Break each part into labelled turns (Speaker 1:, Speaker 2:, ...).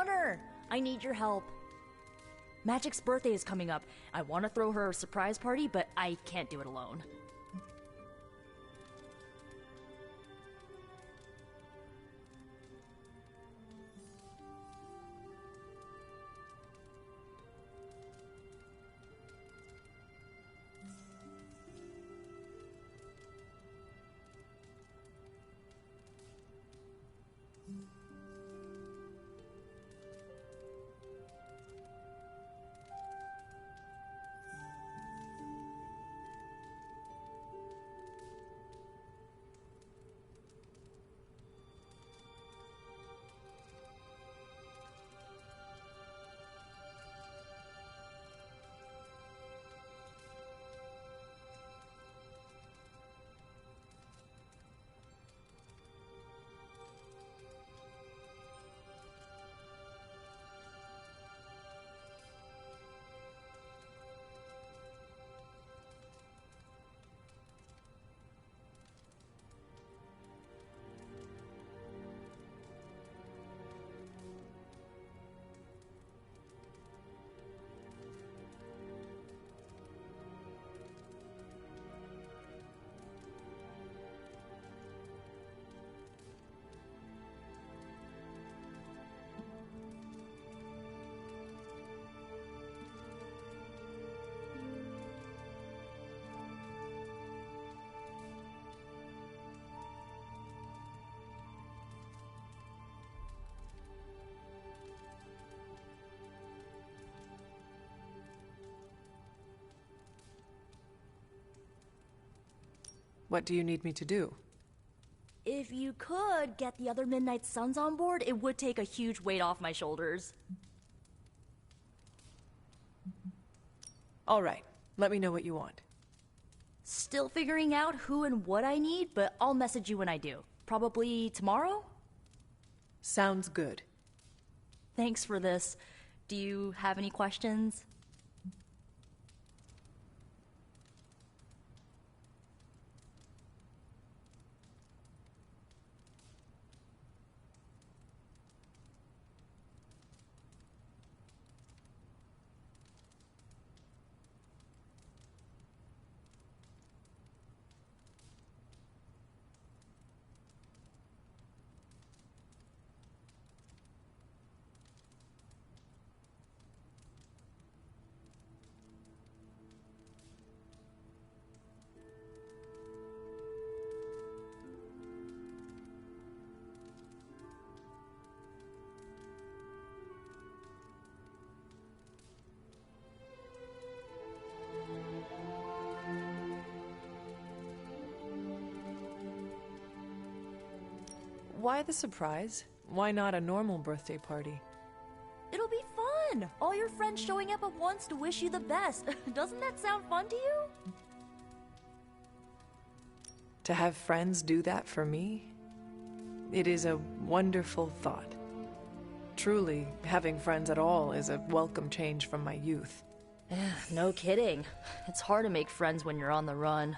Speaker 1: Connor! I need your help. Magic's birthday is coming up. I want to throw her a surprise party, but I can't do it alone.
Speaker 2: What do you need me to do?
Speaker 1: If you could get the other Midnight Suns on board, it would take a huge weight off my shoulders.
Speaker 2: All right, let me know what you want.
Speaker 1: Still figuring out who and what I need, but I'll message you when I do. Probably tomorrow?
Speaker 2: Sounds good.
Speaker 1: Thanks for this. Do you have any questions?
Speaker 2: Why the surprise? Why not a normal birthday party?
Speaker 1: It'll be fun! All your friends showing up at once to wish you the best. Doesn't that sound fun to you?
Speaker 2: To have friends do that for me? It is a wonderful thought. Truly, having friends at all is a welcome change from my youth.
Speaker 1: No kidding. It's hard to make friends when you're on the run.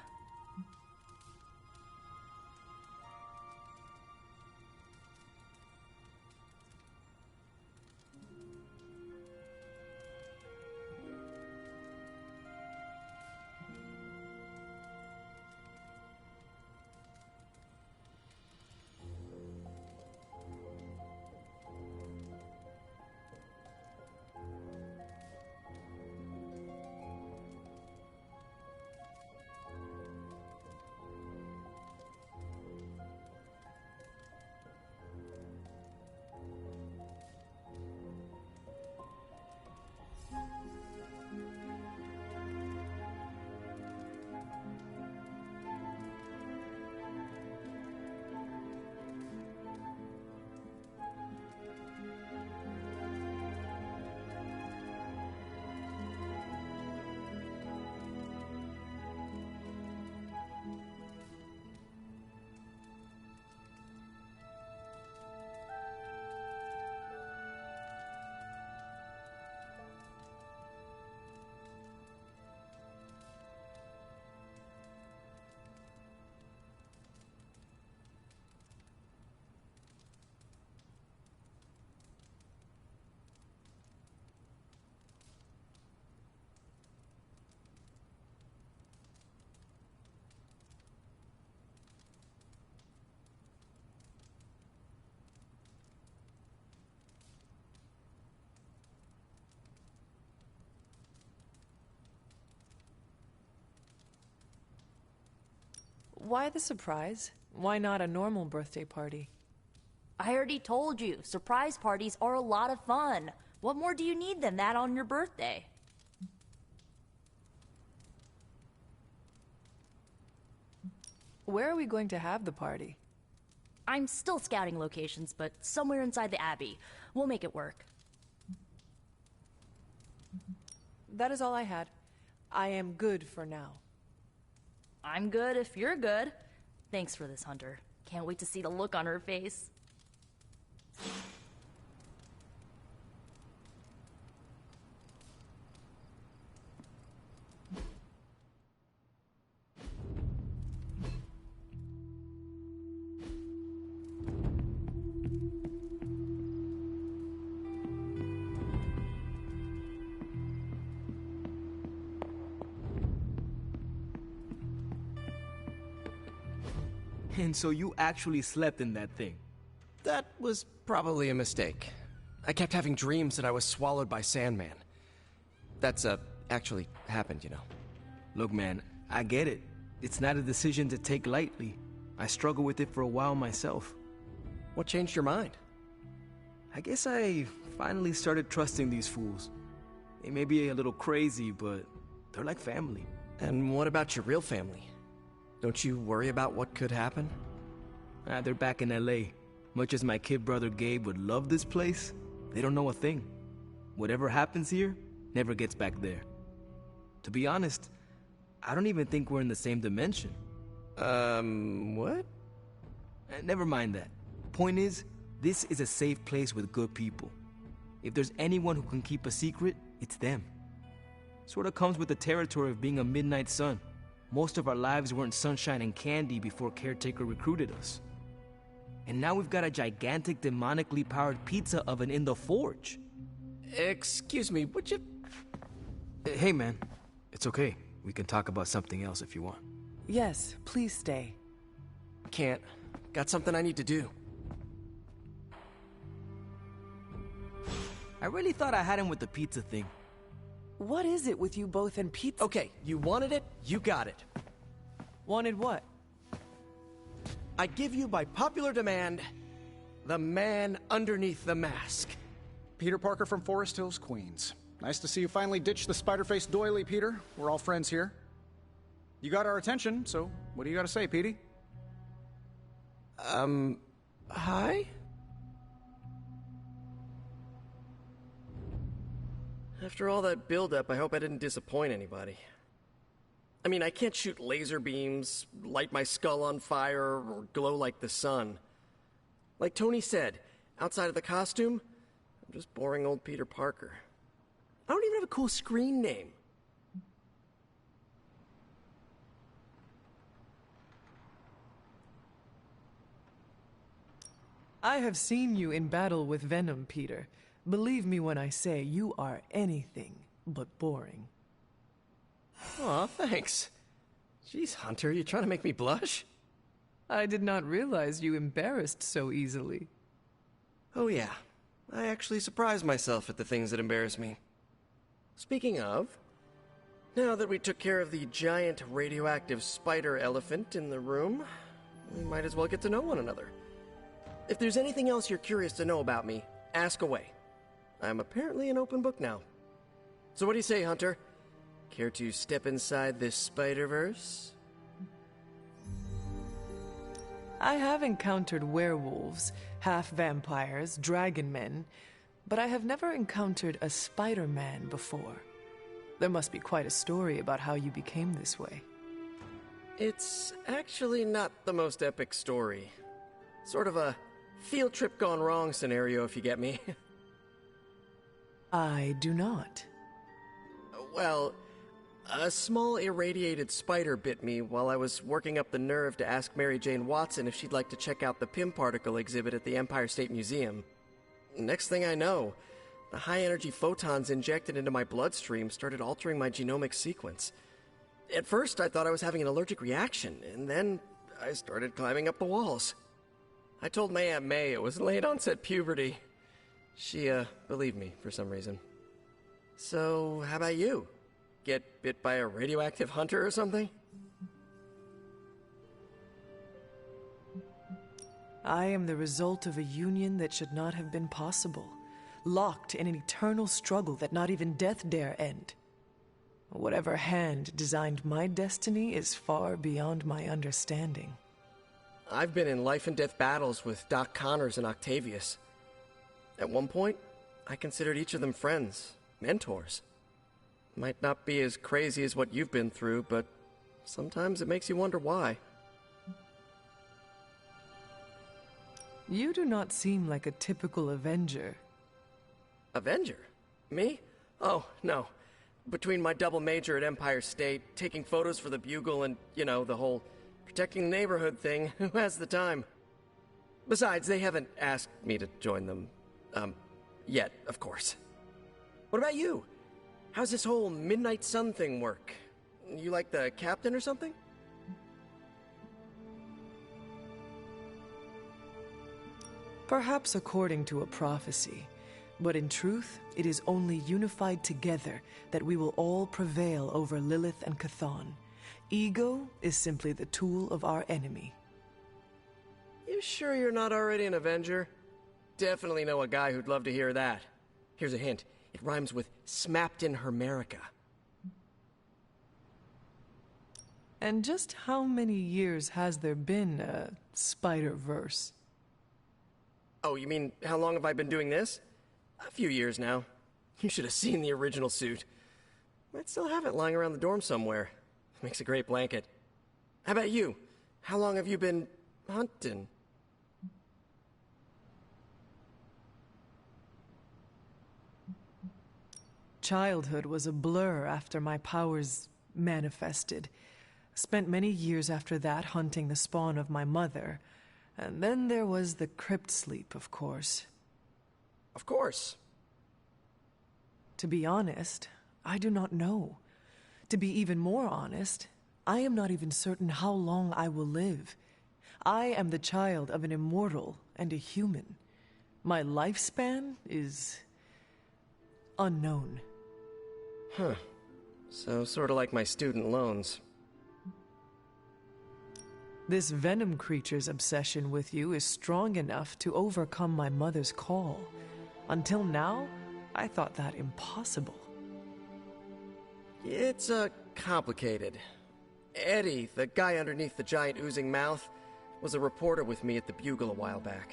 Speaker 2: why the surprise? Why not a normal birthday party?
Speaker 1: I already told you, surprise parties are a lot of fun. What more do you need than that on your birthday?
Speaker 2: Where are we going to have the party?
Speaker 1: I'm still scouting locations, but somewhere inside the Abbey. We'll make it work.
Speaker 2: That is all I had. I am good for now.
Speaker 1: I'm good if you're good. Thanks for this, Hunter. Can't wait to see the look on her face.
Speaker 3: And so you actually slept in that thing?
Speaker 4: That was probably a mistake. I kept having dreams that I was swallowed by Sandman. That's, actually happened, you know.
Speaker 3: Look, man, I get it. It's not a decision to take lightly. I struggled with it for a while myself.
Speaker 4: What changed your mind?
Speaker 3: I guess I finally started trusting these fools. They may be a little crazy, but they're like family.
Speaker 4: And what about your real family? Don't you worry about what could happen?
Speaker 3: They're back in LA. Much as my kid brother Gabe would love this place, they don't know a thing. Whatever happens here never gets back there. To be honest, I don't even think we're in the same dimension.
Speaker 4: What?
Speaker 3: Never mind that. Point is, this is a safe place with good people. If there's anyone who can keep a secret, it's them. Sort of comes with the territory of being a Midnight Sun. Most of our lives weren't sunshine and candy before Caretaker recruited us. And now we've got a gigantic demonically powered pizza oven in the forge.
Speaker 4: Excuse me, would you...
Speaker 3: Hey man, it's okay. We can talk about something else if you want.
Speaker 2: Yes, please stay.
Speaker 4: Can't. Got something I need to do.
Speaker 3: I really thought I had him with the pizza thing.
Speaker 2: What is it with you both and pizza?
Speaker 4: Okay, you wanted it, you got it.
Speaker 2: Wanted what?
Speaker 4: I give you by popular demand, the man underneath the mask.
Speaker 5: Peter Parker from Forest Hills, Queens. Nice to see you finally ditched the spider-faced doily, Peter. We're all friends here. You got our attention, so what do you got to say, Petey?
Speaker 4: Hi? After all that build-up, I hope I didn't disappoint anybody. I mean, I can't shoot laser beams, light my skull on fire, or glow like the sun. Like Tony said, outside of the costume, I'm just boring old Peter Parker. I don't even have a cool screen name.
Speaker 2: I have seen you in battle with Venom, Peter. Believe me when I say you are anything but boring.
Speaker 4: Aw, thanks. Jeez, Hunter, you trying to make me blush?
Speaker 2: I did not realize you embarrassed so easily.
Speaker 4: Oh yeah, I actually surprise myself at the things that embarrass me. Speaking of, now that we took care of the giant radioactive spider elephant in the room, we might as well get to know one another. If there's anything else you're curious to know about me, ask away. I'm apparently an open book now. So what do you say, Hunter? Care to step inside this Spider-Verse?
Speaker 2: I have encountered werewolves, half-vampires, dragon men, but I have never encountered a Spider-Man before. There must be quite a story about how you became this way.
Speaker 4: It's actually not the most epic story. Sort of a field trip gone wrong scenario, if you get me.
Speaker 2: I do not.
Speaker 4: Well, a small irradiated spider bit me while I was working up the nerve to ask Mary Jane Watson if she'd like to check out the Pym particle exhibit at the Empire State Museum. Next thing I know, the high-energy photons injected into my bloodstream started altering my genomic sequence. At first, I thought I was having an allergic reaction, and then I started climbing up the walls. I told my Aunt May it was late-onset puberty. She, believed me for some reason. So, how about you? Get bit by a radioactive hunter or something?
Speaker 2: I am the result of a union that should not have been possible, locked in an eternal struggle that not even death dare end. Whatever hand designed my destiny is far beyond my understanding.
Speaker 4: I've been in life and death battles with Doc Connors and Octavius. At one point, I considered each of them friends, mentors. Might not be as crazy as what you've been through, but sometimes it makes you wonder why.
Speaker 2: You do not seem like a typical Avenger.
Speaker 4: Avenger? Me? Oh, no. Between my double major at Empire State, taking photos for the Bugle, and, the whole protecting the neighborhood thing, who has the time? Besides, they haven't asked me to join them. Yet, of course. What about you? How's this whole Midnight Sun thing work? You like the captain or something?
Speaker 2: Perhaps according to a prophecy, but in truth, it is only unified together that we will all prevail over Lilith and Chthon. Ego is simply the tool of our enemy.
Speaker 4: You sure you're not already an Avenger? Definitely know a guy who'd love to hear that. Here's a hint. It rhymes with smapped in Hermerica.
Speaker 2: And just how many years has there been a Spider-Verse?
Speaker 4: Oh, you mean how long have I been doing this? A few years now. You should have seen the original suit. Might still have it lying around the dorm somewhere. Makes a great blanket. How about you? How long have you been hunting?
Speaker 2: Childhood was a blur after my powers manifested. Spent many years after that hunting the spawn of my mother. And then there was the crypt sleep, of course.
Speaker 4: Of course.
Speaker 2: To be honest, I do not know. To be even more honest, I am not even certain how long I will live. I am the child of an immortal and a human. My lifespan is unknown.
Speaker 4: Huh. So sort of like my student loans.
Speaker 2: This venom creature's obsession with you is strong enough to overcome my mother's call. Until now, I thought that impossible.
Speaker 4: It's, complicated. Eddie, the guy underneath the giant oozing mouth, was a reporter with me at the Bugle a while back.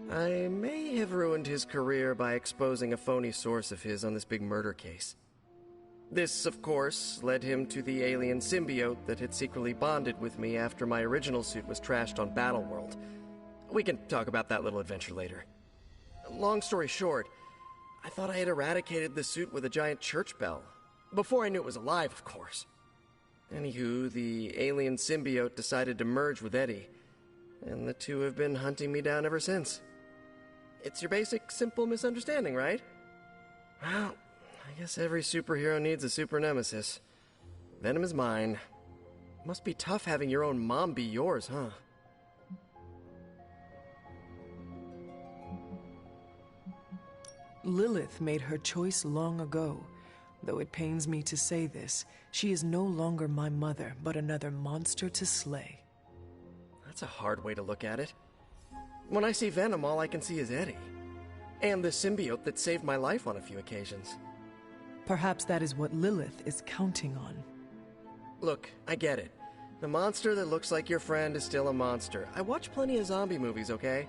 Speaker 4: I may have ruined his career by exposing a phony source of his on this big murder case. This, of course, led him to the alien symbiote that had secretly bonded with me after my original suit was trashed on Battleworld. We can talk about that little adventure later. Long story short, I thought I had eradicated the suit with a giant church bell. Before I knew it was alive, of course. Anywho, the alien symbiote decided to merge with Eddie, and the two have been hunting me down ever since. It's your basic, simple misunderstanding, right? Well, I guess every superhero needs a super nemesis. Venom is mine. Must be tough having your own mom be yours, huh?
Speaker 2: Lilith made her choice long ago. Though it pains me to say this, she is no longer my mother, but another monster to slay.
Speaker 4: That's a hard way to look at it. When I see Venom, all I can see is Eddie. And the symbiote that saved my life on a few occasions.
Speaker 2: Perhaps that is what Lilith is counting on.
Speaker 4: Look, I get it. The monster that looks like your friend is still a monster. I watch plenty of zombie movies, okay?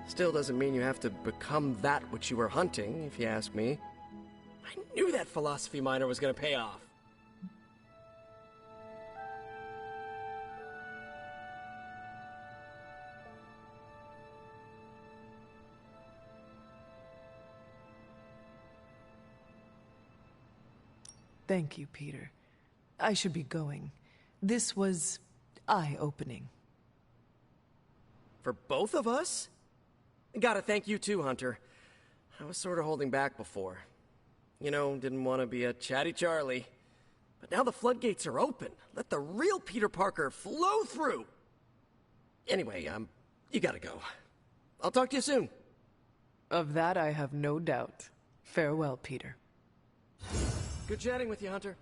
Speaker 4: Still doesn't mean you have to become that which you were hunting, if you ask me. I knew that philosophy minor was gonna pay off.
Speaker 2: Thank you, Peter. I should be going. This was eye-opening.
Speaker 4: For both of us? Gotta thank you too, Hunter. I was sort of holding back before. Didn't want to be a chatty Charlie. But now the floodgates are open. Let the real Peter Parker flow through. Anyway, you gotta go. I'll talk to you soon.
Speaker 2: Of that I have no doubt. Farewell, Peter.
Speaker 4: Good chatting with you, Hunter.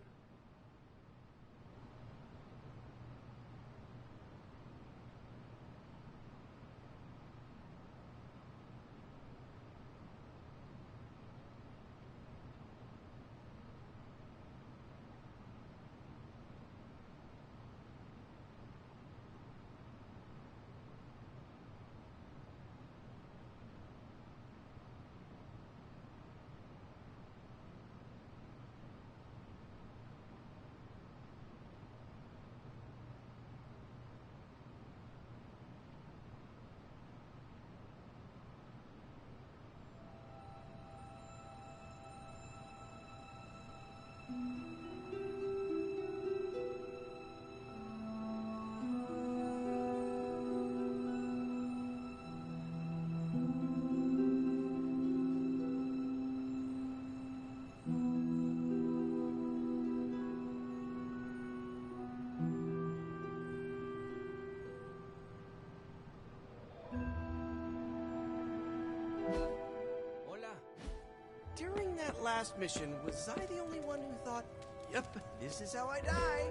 Speaker 4: last mission, was I the only one who thought, yep, this is how I die?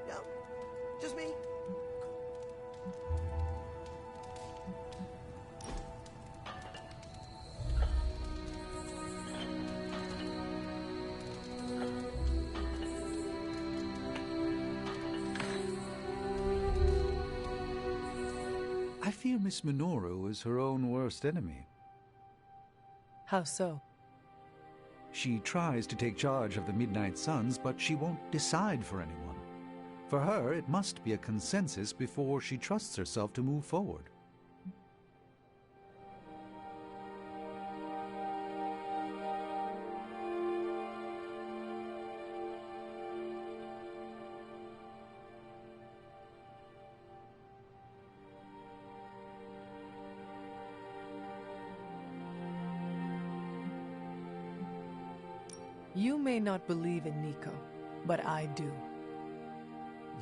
Speaker 4: No, just me.
Speaker 6: I fear Miss Minoru is her own worst enemy.
Speaker 2: How so?
Speaker 6: She tries to take charge of the Midnight Suns, but she won't decide for anyone. For her, it must be a consensus before she trusts herself to move forward.
Speaker 2: You may not believe in Nico, but I do.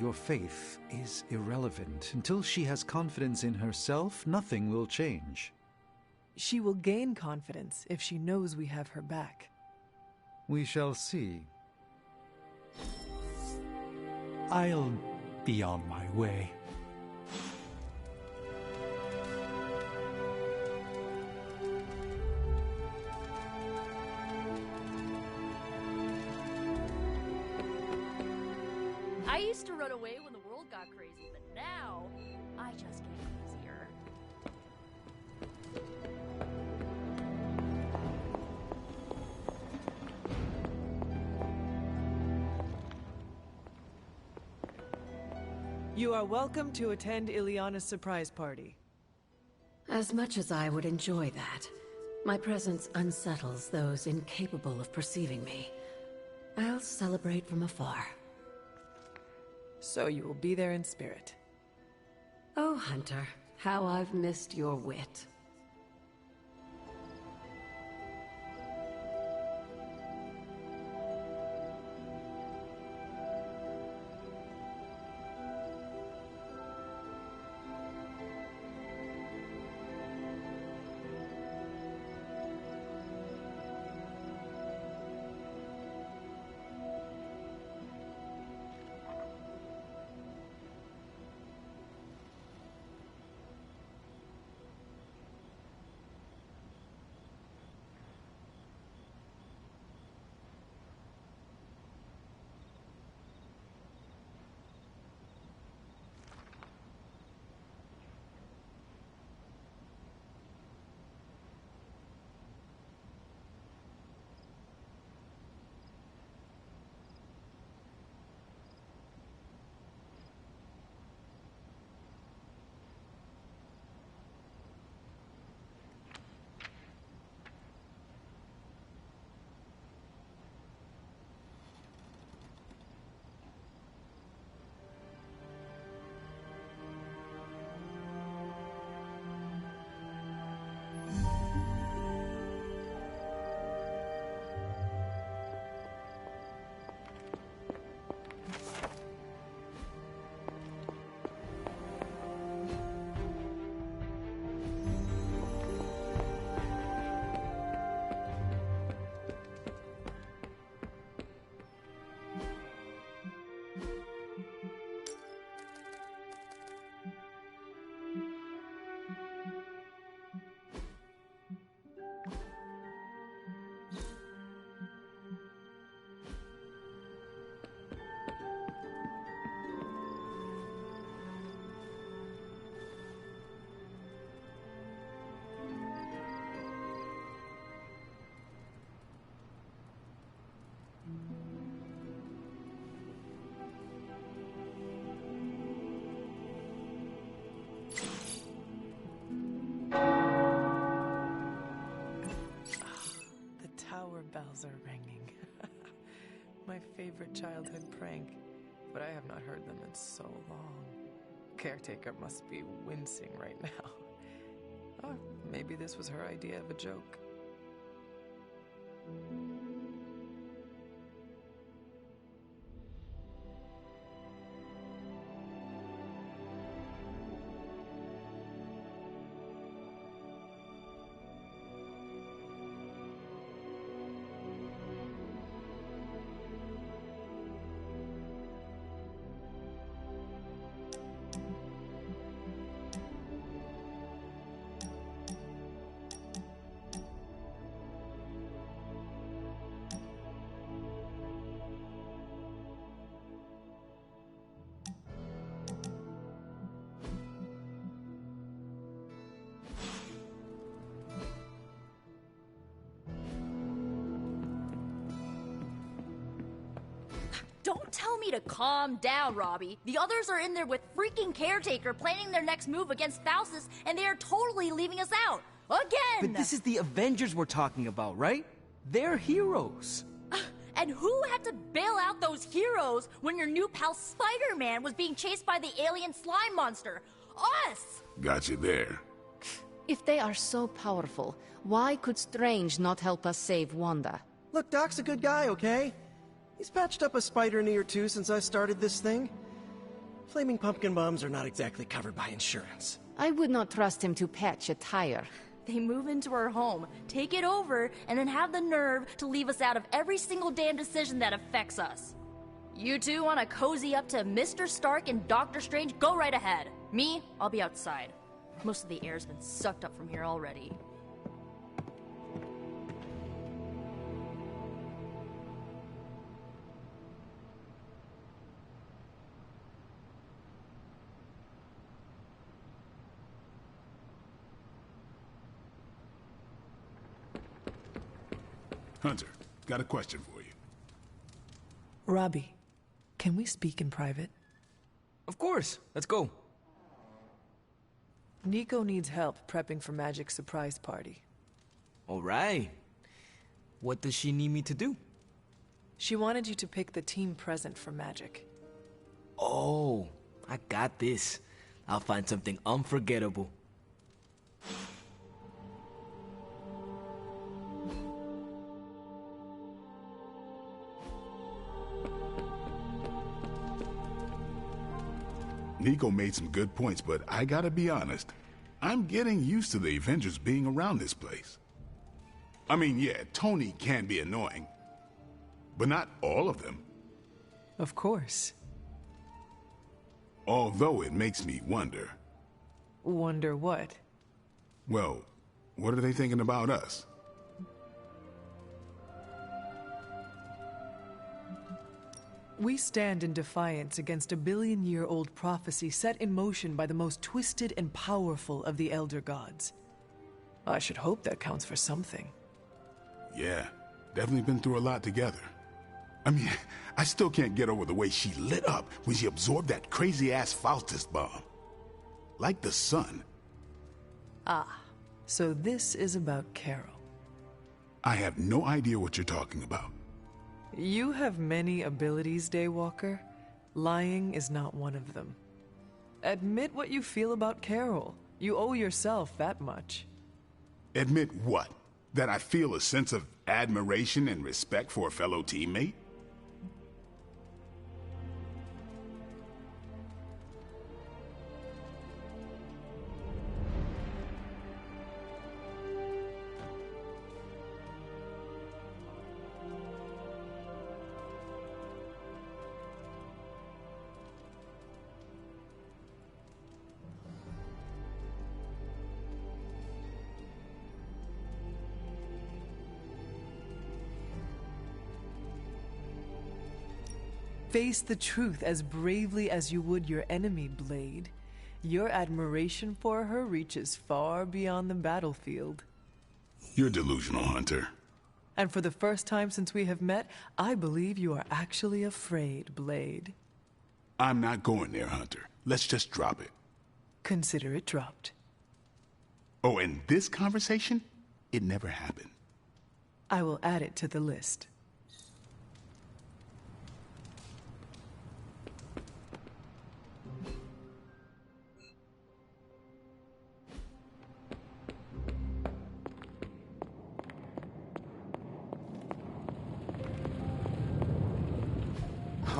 Speaker 6: Your faith is irrelevant. Until she has confidence in herself, nothing will change.
Speaker 2: She will gain confidence if she knows we have her back.
Speaker 6: We shall see.
Speaker 7: I'll be on my way.
Speaker 1: I used to run away when the world got crazy, but now I just get easier.
Speaker 2: You are welcome to attend Ileana's surprise party.
Speaker 8: As much as I would enjoy that, my presence unsettles those incapable of perceiving me. I'll celebrate from afar.
Speaker 2: So you will be there in spirit.
Speaker 8: Oh, Hunter, how I've missed your wit.
Speaker 2: Bells are ringing. My favorite childhood prank, but I have not heard them in so long. Caretaker must be wincing right now. Oh, maybe this was her idea of a joke.
Speaker 1: Don't tell me to calm down, Robbie. The others are in there with freaking Caretaker planning their next move against Faustus, and they are totally leaving us out. Again!
Speaker 3: But this is the Avengers we're talking about, right? They're heroes.
Speaker 1: And who had to bail out those heroes when your new pal Spider-Man was being chased by the alien slime monster? Us!
Speaker 9: Got you there.
Speaker 10: If they are so powerful, why could Strange not help us save Wanda?
Speaker 4: Look, Doc's a good guy, okay? He's patched up a spider knee or two since I started this thing. Flaming pumpkin bombs are not exactly covered by insurance.
Speaker 10: I would not trust him to patch a tire.
Speaker 1: They move into our home, take it over, and then have the nerve to leave us out of every single damn decision that affects us. You two want to cozy up to Mr. Stark and Doctor Strange? Go right ahead. Me, I'll be outside. Most of the air's been sucked up from here already.
Speaker 9: Hunter, got a question for you.
Speaker 2: Robbie, can we speak in private?
Speaker 3: Of course. Let's go.
Speaker 2: Nico needs help prepping for Magic's surprise party.
Speaker 3: All right. What does she need me to do?
Speaker 2: She wanted you to pick the team present for Magic.
Speaker 3: Oh, I got this. I'll find something unforgettable.
Speaker 9: Nico made some good points, but I gotta be honest. I'm getting used to the Avengers being around this place. I mean, yeah, Tony can be annoying, but not all of them.
Speaker 2: Of course.
Speaker 9: Although it makes me wonder.
Speaker 2: Wonder what?
Speaker 9: Well, what are they thinking about us?
Speaker 2: We stand in defiance against a billion-year-old prophecy set in motion by the most twisted and powerful of the Elder Gods. I should hope that counts for something.
Speaker 9: Yeah, definitely been through a lot together. I mean, I still can't get over the way she lit up when she absorbed that crazy-ass Faustus bomb. Like the sun.
Speaker 2: Ah, so this is about Carol.
Speaker 9: I have no idea what you're talking about.
Speaker 2: You have many abilities, Daywalker. Lying is not one of them. Admit what you feel about Carol. You owe yourself that much.
Speaker 9: Admit what? That I feel a sense of admiration and respect for a fellow teammate?
Speaker 2: Face the truth as bravely as you would your enemy, Blade. Your admiration for her reaches far beyond the battlefield.
Speaker 9: You're delusional, Hunter.
Speaker 2: And for the first time since we have met, I believe you are actually afraid, Blade.
Speaker 9: I'm not going there, Hunter. Let's just drop it.
Speaker 2: Consider it dropped.
Speaker 9: Oh, and this conversation? It never happened.
Speaker 2: I will add it to the list.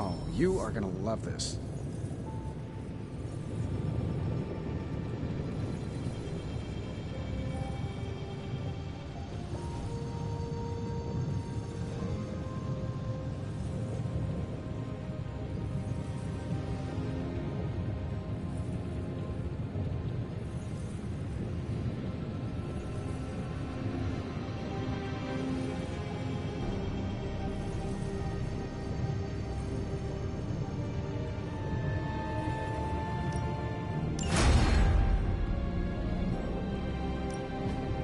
Speaker 5: Oh, you are gonna love this.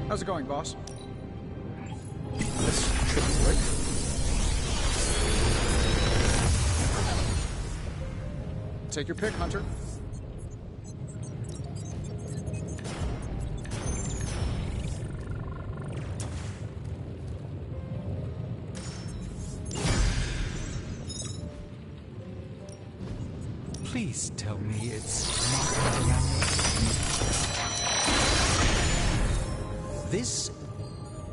Speaker 5: How's it going, boss?
Speaker 9: This should work.
Speaker 5: Take your pick, Hunter.
Speaker 7: Please tell me it's not Mariana. This,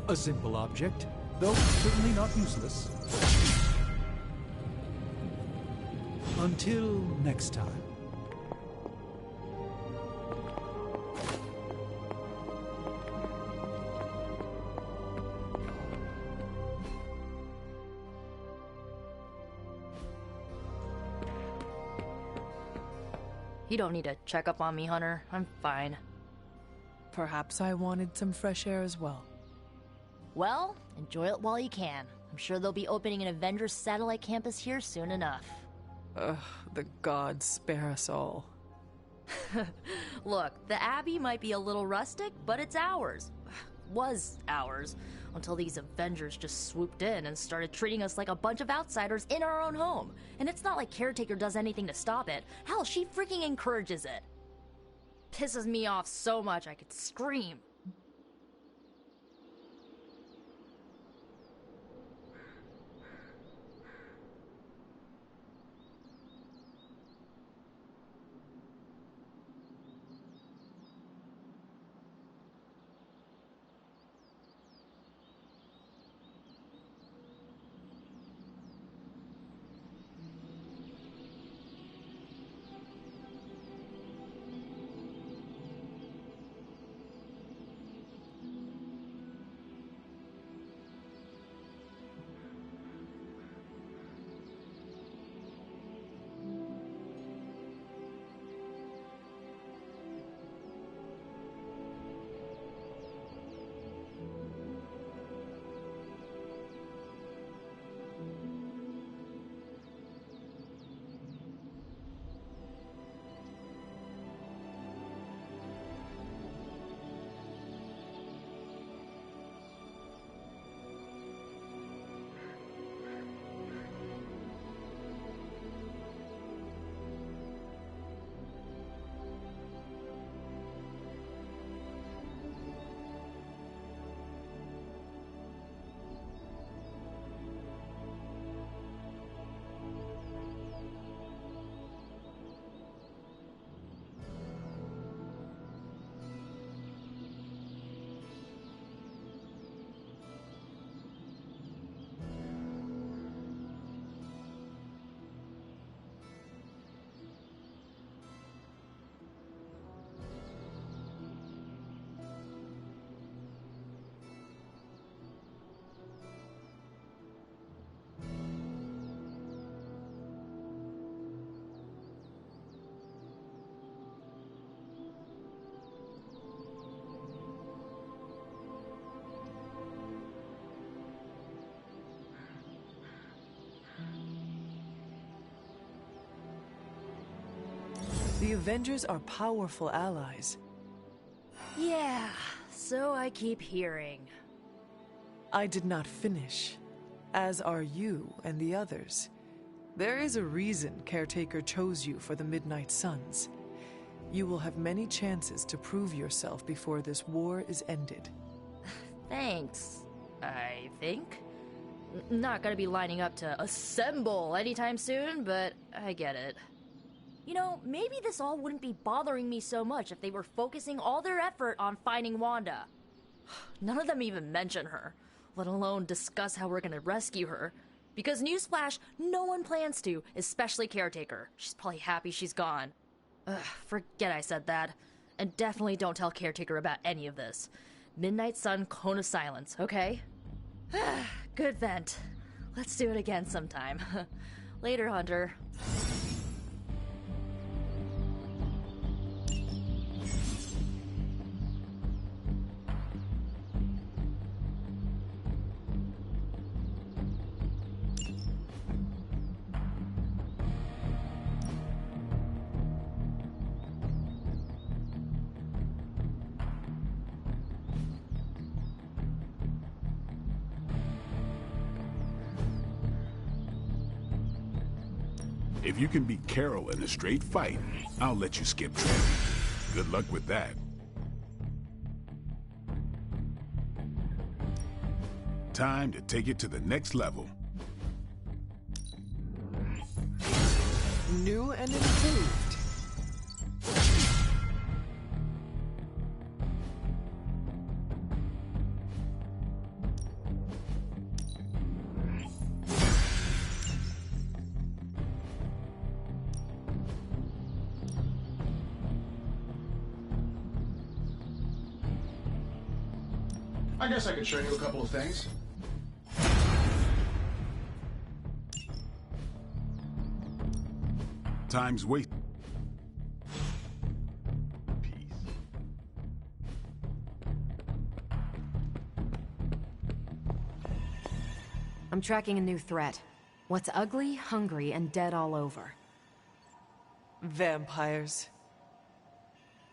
Speaker 7: a simple object, though certainly not useless. Until next time.
Speaker 1: You don't need to check up on me, Hunter. I'm fine.
Speaker 2: Perhaps I wanted some fresh air as well.
Speaker 1: Well, enjoy it while you can. I'm sure they'll be opening an Avengers satellite campus here soon enough.
Speaker 2: Ugh, the gods spare us all.
Speaker 1: Look, the Abbey might be a little rustic, but it's ours. Was ours. Until these Avengers just swooped in and started treating us like a bunch of outsiders in our own home. And it's not like Caretaker does anything to stop it. Hell, she freaking encourages it. Pisses me off so much I could scream.
Speaker 2: The Avengers are powerful allies.
Speaker 1: Yeah, so I keep hearing.
Speaker 2: I did not finish, as are you and the others. There is a reason Caretaker chose you for the Midnight Suns. You will have many chances to prove yourself before this war is ended.
Speaker 1: Thanks, I think. Not gonna be lining up to assemble anytime soon, but I get it. You know, maybe this all wouldn't be bothering me so much if they were focusing all their effort on finding Wanda. None of them even mention her, let alone discuss how we're gonna rescue her. Because newsflash, no one plans to, especially Caretaker. She's probably happy she's gone. Ugh, forget I said that. And definitely don't tell Caretaker about any of this. Midnight Sun, Cone of Silence, okay? Good vent. Let's do it again sometime. Later, Hunter.
Speaker 9: If you can beat Carol in a straight fight, I'll let you skip training. Good luck with that. Time to take it to the next level.
Speaker 2: New and improved.
Speaker 5: I guess I could show you a couple of things.
Speaker 9: Time's wasted.
Speaker 10: I'm tracking a new threat. What's ugly, hungry, and dead all over.
Speaker 2: Vampires.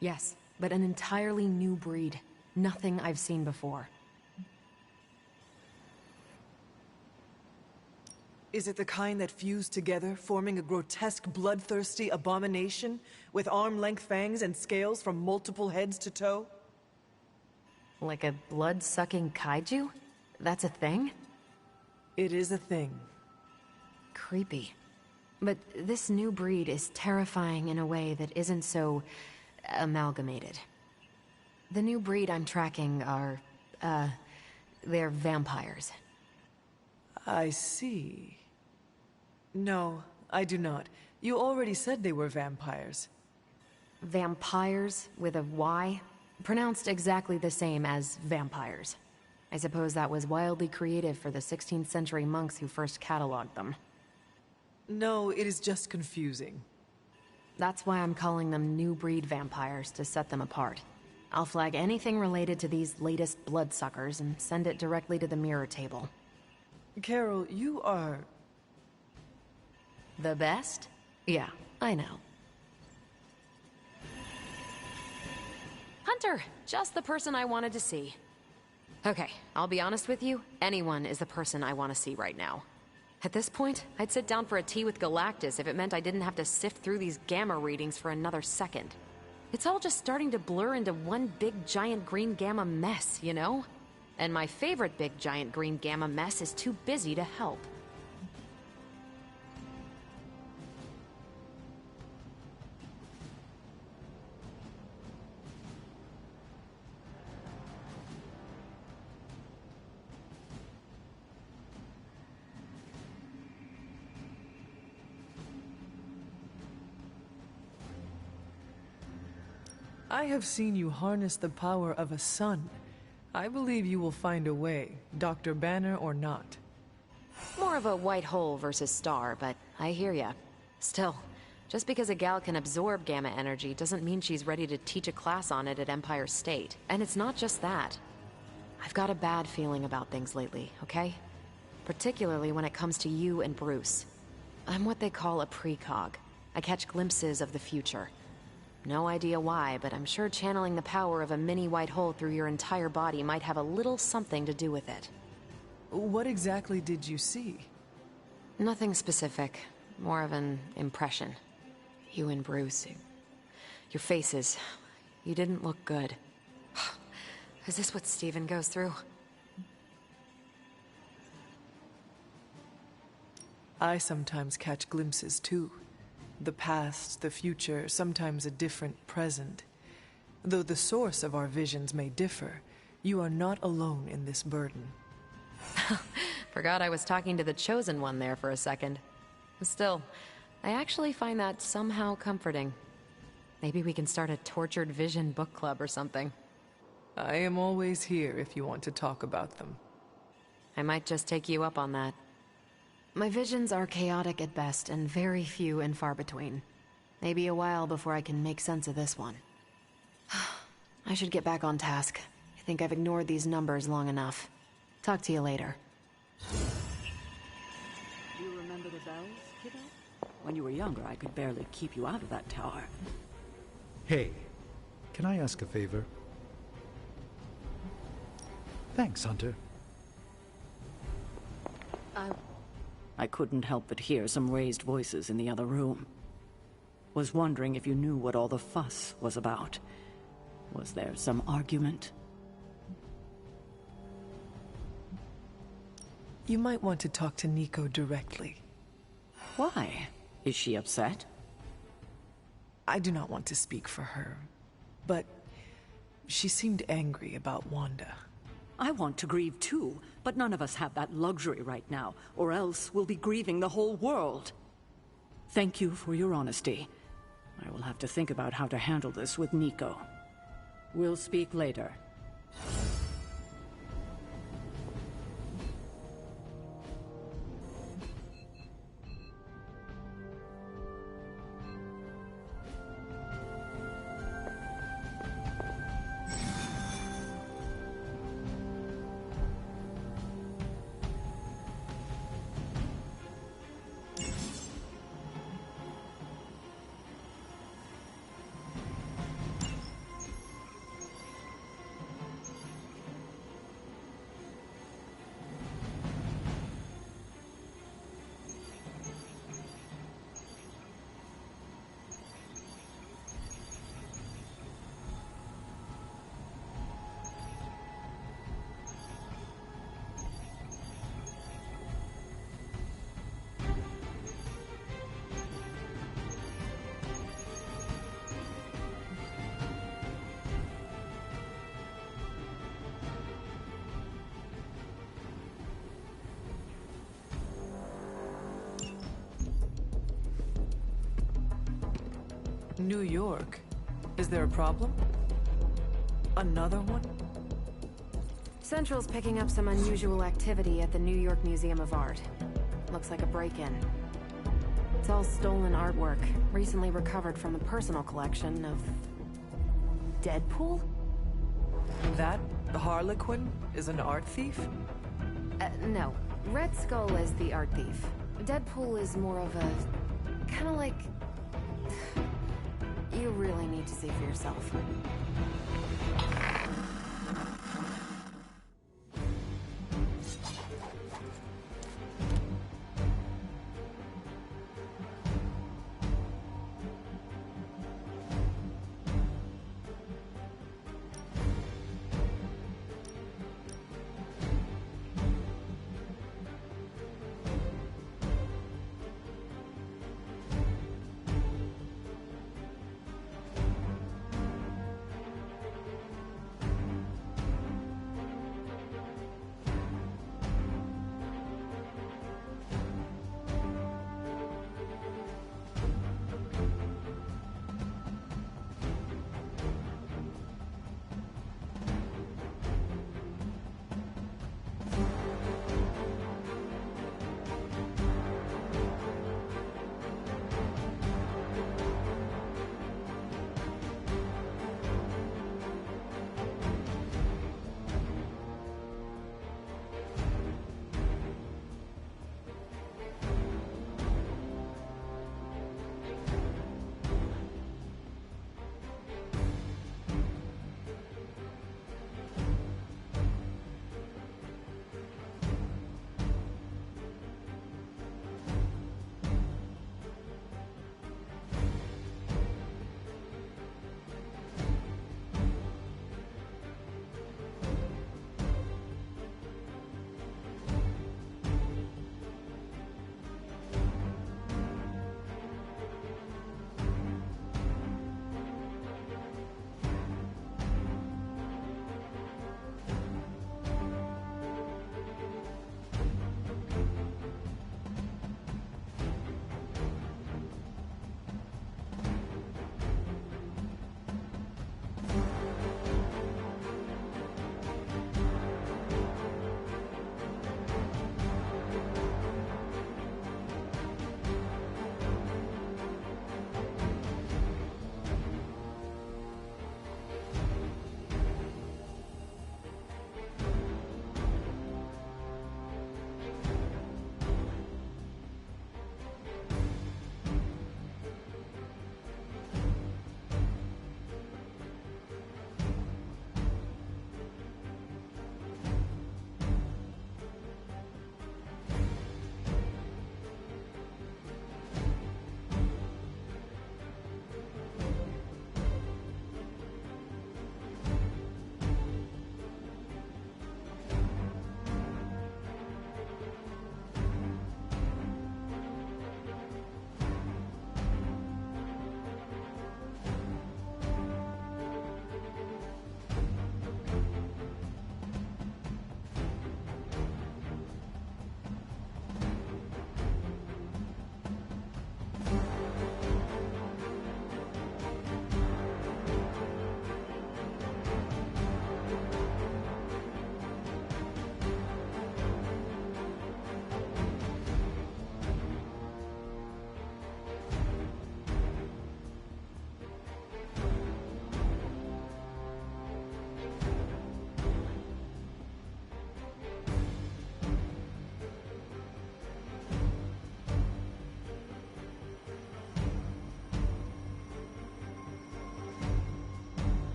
Speaker 10: Yes, but an entirely new breed. Nothing I've seen before.
Speaker 2: Is it the kind that fuse together, forming a grotesque, bloodthirsty abomination with arm-length fangs and scales from multiple heads to toe?
Speaker 10: Like a blood-sucking kaiju? That's a thing?
Speaker 2: It is a thing.
Speaker 10: Creepy. But this new breed is terrifying in a way that isn't so amalgamated. The new breed I'm tracking are, they're vampires.
Speaker 2: I see. No, I do not. You already said they were vampires.
Speaker 10: Vampires with a Y? Pronounced exactly the same as vampires. I suppose that was wildly creative for the 16th century monks who first cataloged them.
Speaker 2: No, it is just confusing.
Speaker 10: That's why I'm calling them new breed vampires, to set them apart. I'll flag anything related to these latest bloodsuckers and send it directly to the mirror table.
Speaker 2: Carol, you are...
Speaker 10: The best? Yeah, I know. Hunter! Just the person I wanted to see. Okay, I'll be honest with you, anyone is the person I want to see right now. At this point, I'd sit down for a tea with Galactus if it meant I didn't have to sift through these gamma readings for another second. It's all just starting to blur into one big giant green gamma mess, you know? And my favorite big giant green gamma mess is too busy to help.
Speaker 2: I have seen you harness the power of a sun. I believe you will find a way, Dr. Banner or not.
Speaker 10: More of a white hole versus star, but I hear ya. Still, just because a gal can absorb gamma energy doesn't mean she's ready to teach a class on it at Empire State. And it's not just that. I've got a bad feeling about things lately, okay? Particularly when it comes to you and Bruce. I'm what they call a precog. I catch glimpses of the future. No idea why, but I'm sure channeling the power of a mini white hole through your entire body might have a little something to do with it.
Speaker 2: What exactly did you see?
Speaker 10: Nothing specific. More of an impression. You and Bruce. Your faces. You didn't look good. Is this what Steven goes through?
Speaker 2: I sometimes catch glimpses too. The past, the future, sometimes a different present. Though the source of our visions may differ, you are not alone in this burden.
Speaker 10: Forgot I was talking to the Chosen One there for a second. Still, I actually find that somehow comforting. Maybe we can start a Tortured Vision book club or something.
Speaker 2: I am always here if you want to talk about them.
Speaker 10: I might just take you up on that. My visions are chaotic at best and very few and far between. Maybe a while before I can make sense of this one. I should get back on task. I think I've ignored these numbers long enough. Talk to you later.
Speaker 11: Do you remember the bells, kiddo? When you were younger, I could barely keep you out of that tower.
Speaker 6: Hey, can I ask a favor? Thanks, Hunter.
Speaker 11: I couldn't help but hear some raised voices in the other room. Was wondering if you knew what all the fuss was about. Was there some argument?
Speaker 2: You might want to talk to Nico directly.
Speaker 11: Why? Is she upset?
Speaker 2: I do not want to speak for her, but she seemed angry about Wanda.
Speaker 11: I want to grieve too, but none of us have that luxury right now, or else we'll be grieving the whole world. Thank you for your honesty. I will have to think about how to handle this with Nico. We'll speak later.
Speaker 2: New York? Is there a problem? Another one?
Speaker 10: Central's picking up some unusual activity at the New York Museum of Art. Looks like a break-in. It's all stolen artwork, recently recovered from the personal collection of... Deadpool?
Speaker 2: That Harlequin is an art thief?
Speaker 10: No. Red Skull is the art thief. Deadpool is more of a... kinda like... You really need to see for yourself.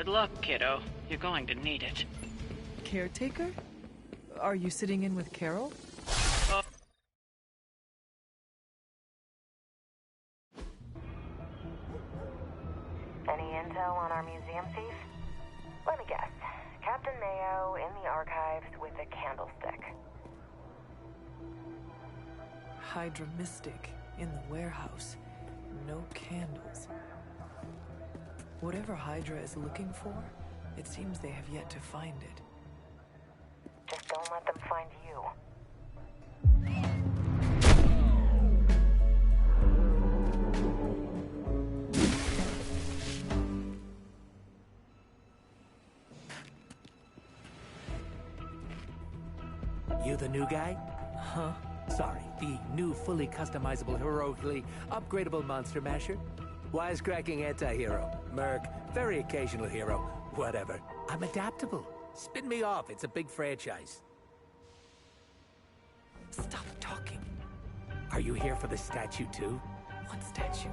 Speaker 11: Good luck, kiddo. You're going to need it.
Speaker 2: Caretaker? Are you sitting in with Carol?
Speaker 12: Any intel on our museum thief? Let me guess. Captain Mayo in the archives with a candlestick.
Speaker 2: Hydra Mystic in the warehouse. No candles. Whatever Hydra is looking for, it seems they have yet to find it.
Speaker 12: Just don't let them find you.
Speaker 13: You the new guy?
Speaker 2: Huh?
Speaker 13: Sorry, the new fully customizable, heroically upgradable monster masher? Wisecracking anti-hero. Merc, very occasional hero. Whatever. I'm adaptable. Spin me off, it's a big franchise.
Speaker 2: Stop talking.
Speaker 13: Are you here for the statue too?
Speaker 2: What statue?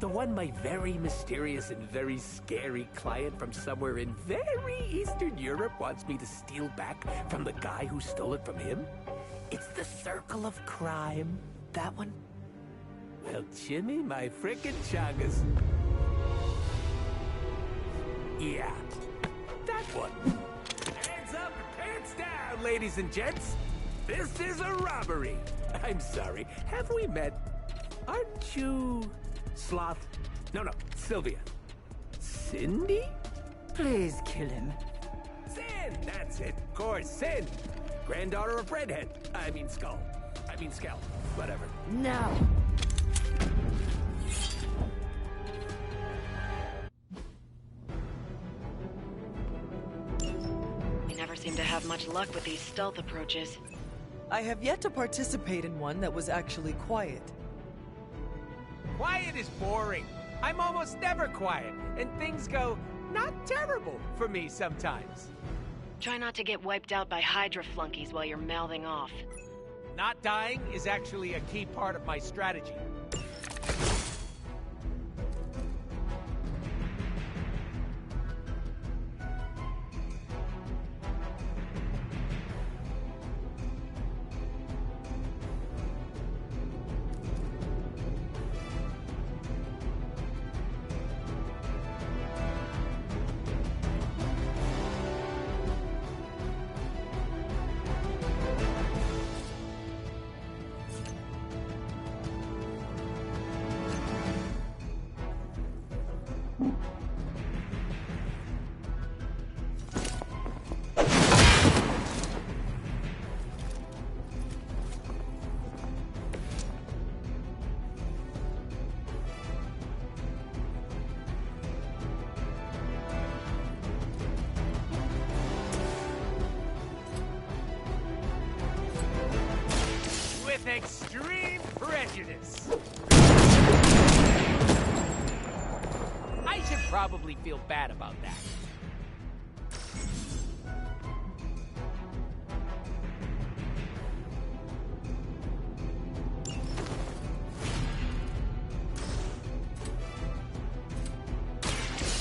Speaker 13: The one my very mysterious and very scary client from somewhere in very Eastern Europe wants me to steal back from the guy who stole it from him? It's the Circle of Crime. That one? Well, Jimmy, my frickin' chungus. Yeah, that one. Hands up and pants down, ladies and gents. This is a robbery. I'm sorry, have we met? Aren't you... Sloth? No, Sylvia. Cindy?
Speaker 11: Please kill him.
Speaker 13: Sin, that's it. Of course, Sin. Granddaughter of Redhead. I mean Skell. Whatever.
Speaker 11: No.
Speaker 10: You never seem to have much luck with these stealth approaches.
Speaker 2: I have yet to participate in one that was actually quiet.
Speaker 13: Quiet is boring. I'm almost never quiet, and things go not terrible for me sometimes.
Speaker 10: Try not to get wiped out by Hydra flunkies while you're mouthing off.
Speaker 13: Not dying is actually a key part of my strategy. Extreme prejudice. I should probably feel bad about that.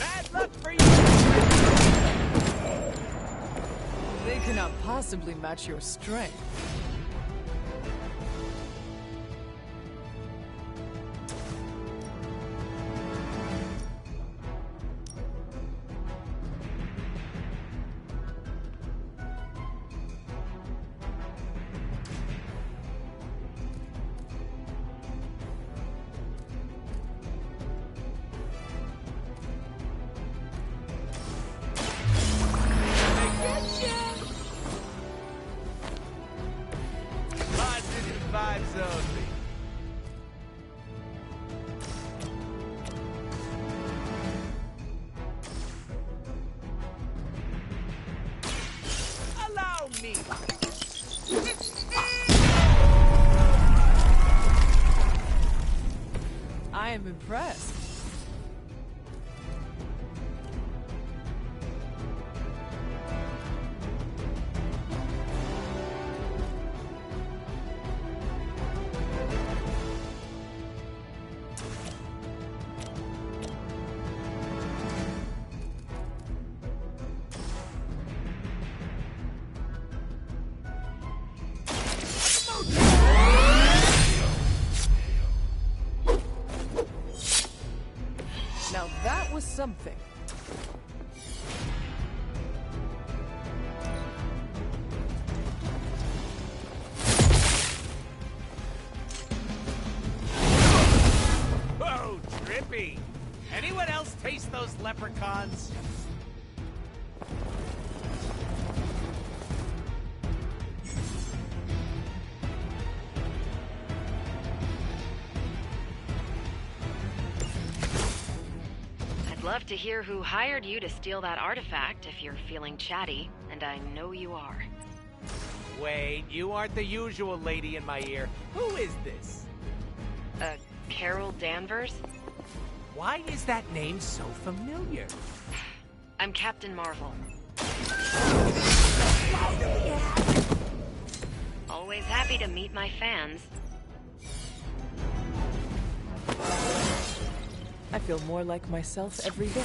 Speaker 13: Bad luck for you!
Speaker 2: They cannot possibly match your strength. I am impressed. something.
Speaker 13: Whoa, trippy! Anyone else taste those leprechauns?
Speaker 10: I'd love to hear who hired you to steal that artifact if you're feeling chatty, and I know you are.
Speaker 13: Wait, you aren't the usual lady in my ear. Who is this?
Speaker 10: Carol Danvers?
Speaker 13: Why is that name so familiar?
Speaker 10: I'm Captain Marvel. Always happy to meet my fans.
Speaker 2: I feel more like myself every day.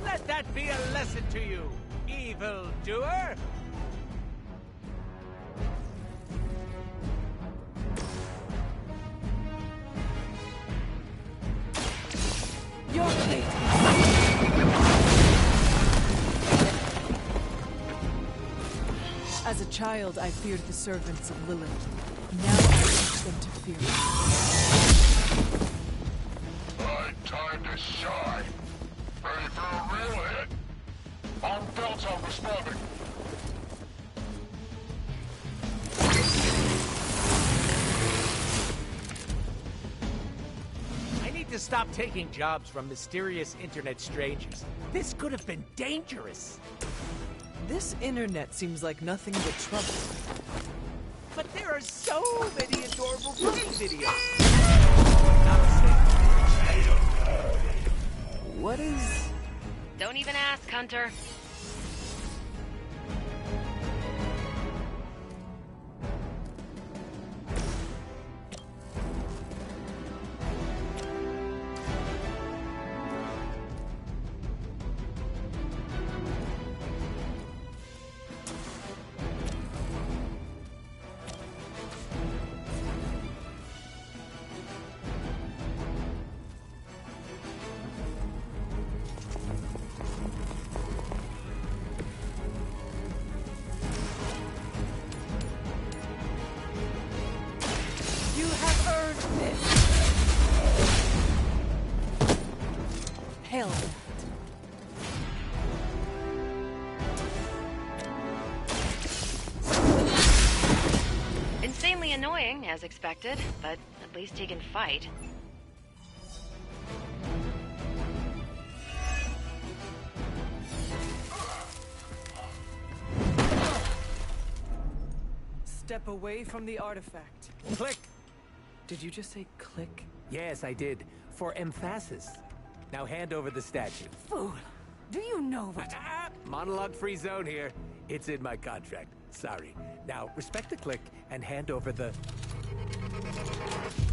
Speaker 13: Let that be a lesson to you, evildoer!
Speaker 2: Your fate! As a child, I feared the servants of Lilith. Now I teach them to fear me.
Speaker 14: Right time to shine. Ready for a real hit? On Delta responding.
Speaker 13: I need to stop taking jobs from mysterious internet strangers. This could have been dangerous.
Speaker 2: This internet seems like nothing but trouble.
Speaker 13: But there are so many adorable cooking videos.
Speaker 2: What is...
Speaker 10: Don't even ask, Hunter.
Speaker 2: You have earned this! Hell.
Speaker 10: Insanely annoying, as expected, but at least he can fight.
Speaker 2: Step away from the artifact.
Speaker 13: Click!
Speaker 2: Did you just say click?
Speaker 13: Yes, I did. For emphasis. Now hand over the statue.
Speaker 11: Fool! Do you know what...
Speaker 13: Monologue-free zone here. It's in my contract. Sorry. Now, respect the click and hand over the...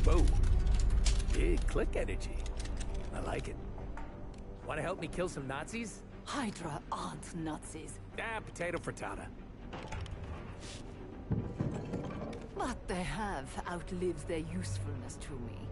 Speaker 13: Whoa. Big click energy. I like it. Want to help me kill some Nazis?
Speaker 11: Hydra aren't Nazis.
Speaker 13: Potato frittata.
Speaker 11: What they have outlives their usefulness to me.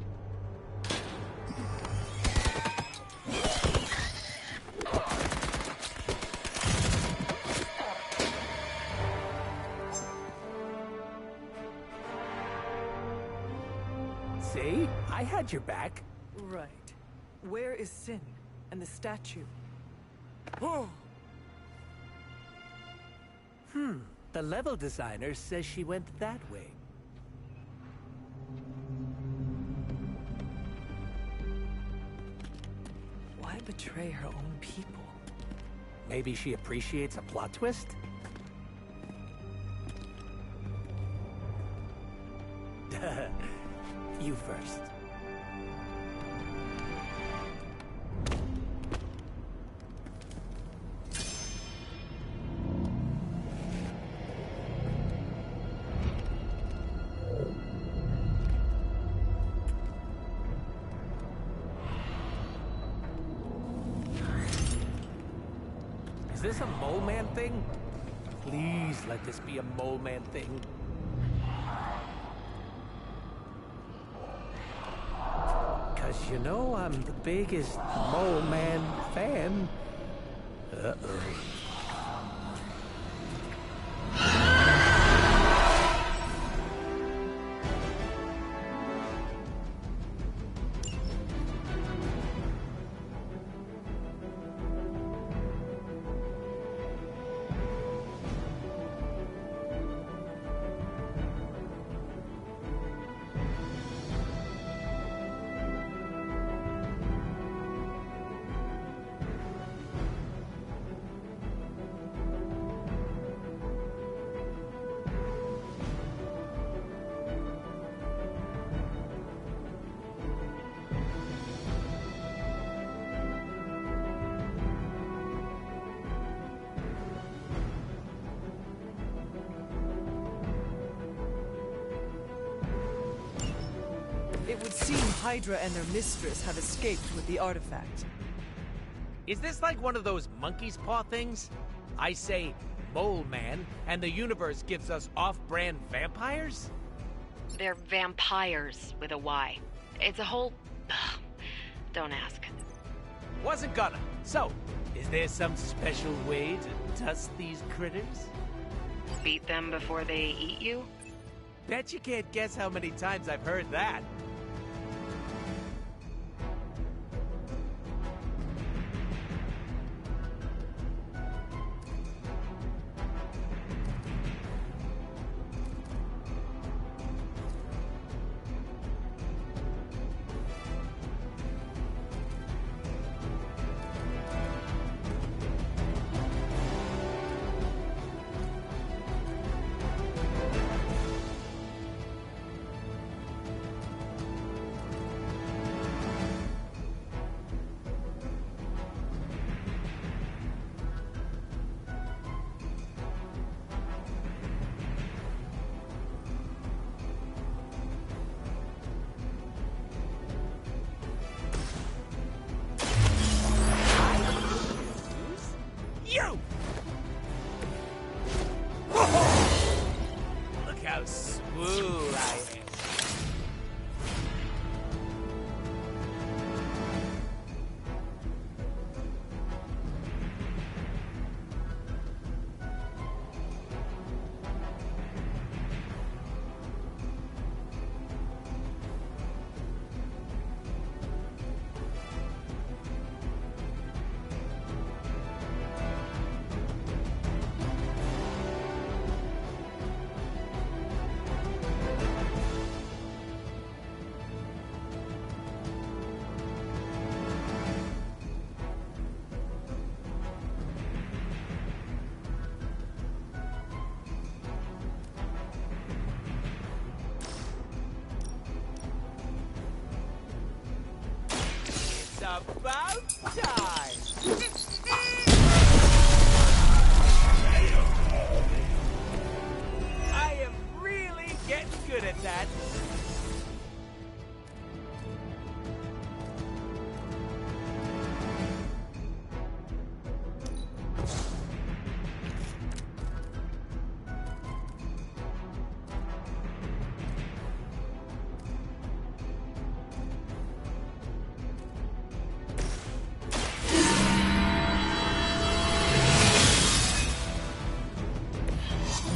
Speaker 13: See? I had your back.
Speaker 2: Right. Where is Sin and the statue?
Speaker 13: The level designer says she went that way.
Speaker 2: Why betray her own people?
Speaker 13: Maybe she appreciates a plot twist? You first. Is this a Mole Man thing? Please let this be a Mole Man thing. Cause you know I'm the biggest Mole Man fan. Uh-oh.
Speaker 2: It would seem Hydra and their mistress have escaped with the artifact.
Speaker 13: Is this like one of those monkey's paw things? I say Mole Man, and the universe gives us off-brand vampires?
Speaker 10: They're vampires with a Y. It's a whole... Ugh. Don't ask.
Speaker 13: Wasn't gonna. So, is there some special way to dust these critters?
Speaker 10: Beat them before they eat you?
Speaker 13: Bet you can't guess how many times I've heard that. You! Look how smooth I am. About time! I am really getting good at that.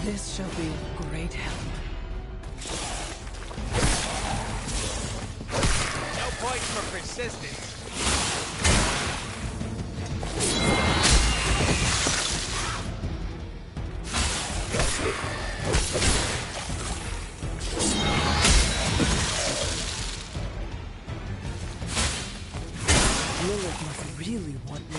Speaker 2: This shall be of great help.
Speaker 13: No point for persistence.
Speaker 2: Lilith must really want me.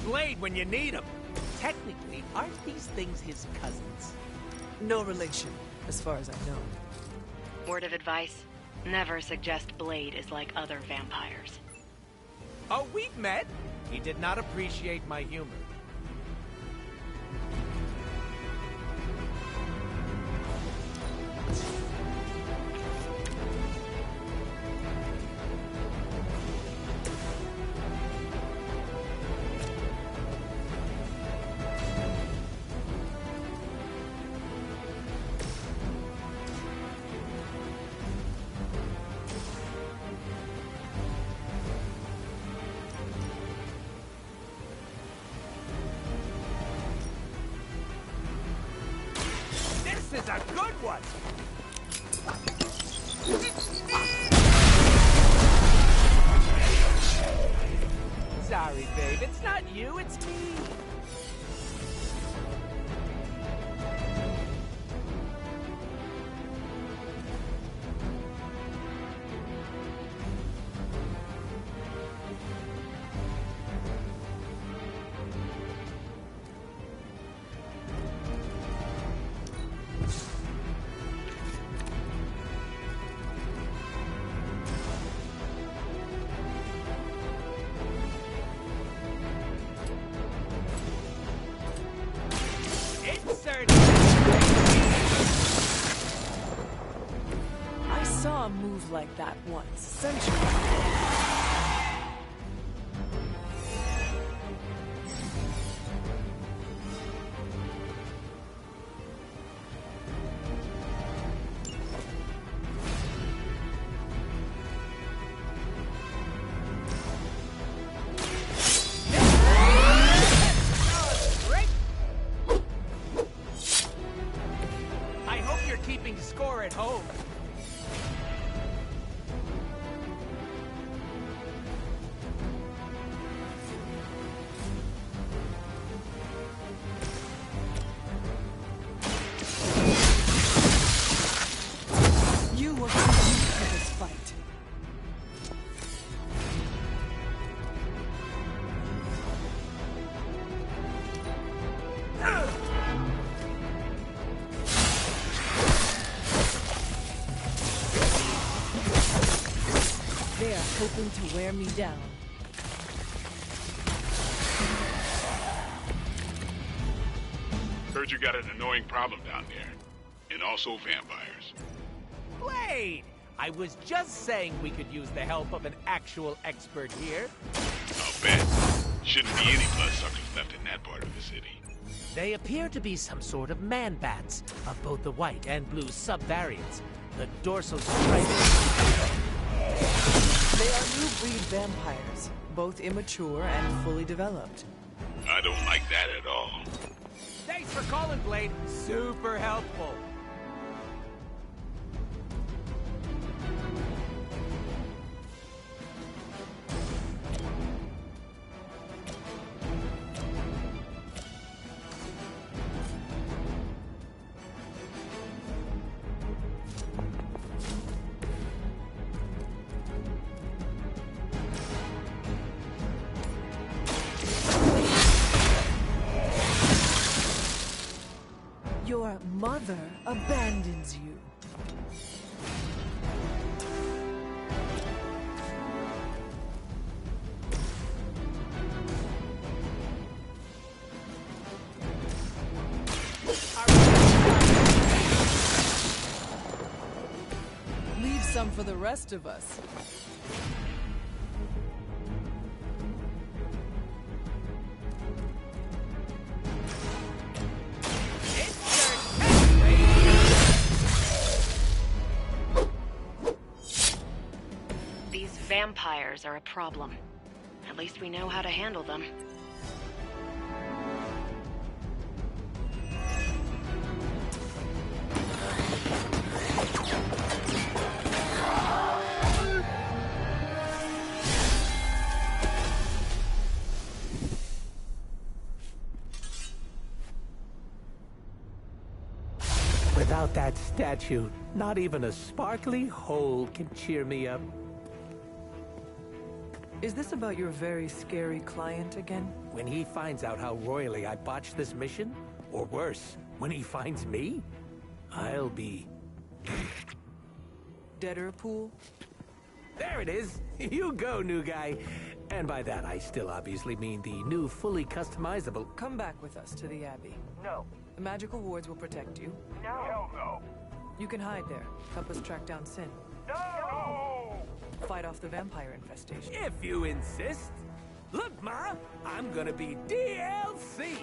Speaker 13: Blade when you need him. Technically, aren't these things his cousins?
Speaker 2: No relation, as far as I know.
Speaker 10: Word of advice: never suggest Blade is like other vampires.
Speaker 13: Oh, we've met. He did not appreciate my humor. This is a good one! Sorry, babe. It's not you, it's me.
Speaker 2: I saw a move like that once, centuries ago.
Speaker 13: I hope you're keeping score at home.
Speaker 2: You were prepared for this fight. They are hoping to wear me down.
Speaker 9: Heard you got an annoying problem down there. And also vampires.
Speaker 13: Blade! I was just saying we could use the help of an actual expert here.
Speaker 9: I'll bet. Shouldn't be any bloodsuckers left in that part of the city.
Speaker 13: They appear to be some sort of man-bats of both the white and blue subvariants. The dorsal stripe.
Speaker 2: They are new breed vampires, both immature and fully developed.
Speaker 9: I don't like that at all.
Speaker 13: Thanks for calling, Blade. Super helpful.
Speaker 2: Your mother abandons you. Leave some for the rest of us.
Speaker 10: These vampires are a problem. At least we know how to handle them.
Speaker 13: Without that statue, not even a sparkly hole can cheer me up.
Speaker 2: Is this about your very scary client again?
Speaker 13: When he finds out how royally I botched this mission, or worse, when he finds me, I'll be...
Speaker 2: Deader pool?
Speaker 13: There it is! You go, new guy! And by that, I still obviously mean the new, fully customizable...
Speaker 2: Come back with us to the Abbey.
Speaker 13: No.
Speaker 2: The magical wards will protect you.
Speaker 14: No. Hell no.
Speaker 2: You can hide there. Help us track down Sin.
Speaker 14: No!
Speaker 2: Fight off the vampire infestation.
Speaker 13: If you insist. Look, Ma, I'm gonna be DLC!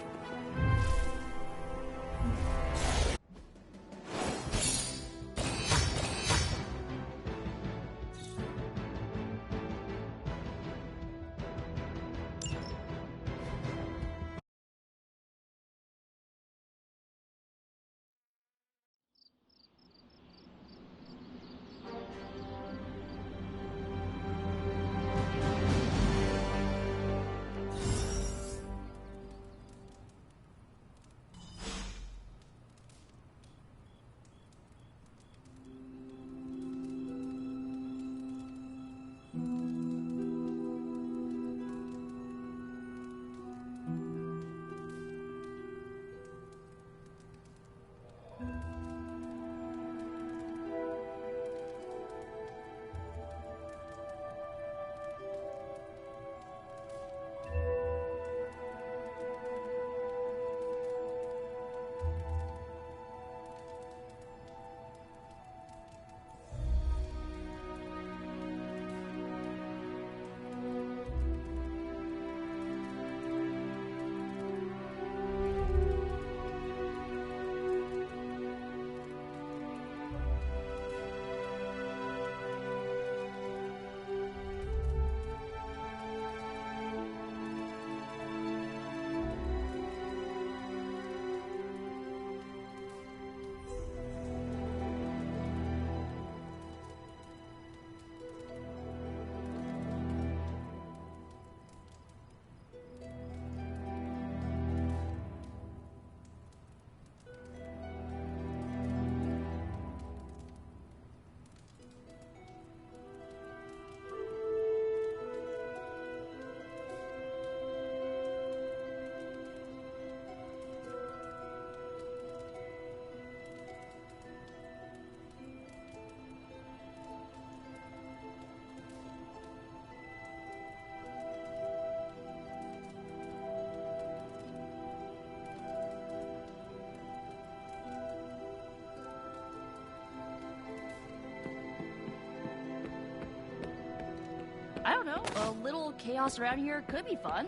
Speaker 1: I don't know, a little chaos around here could be fun.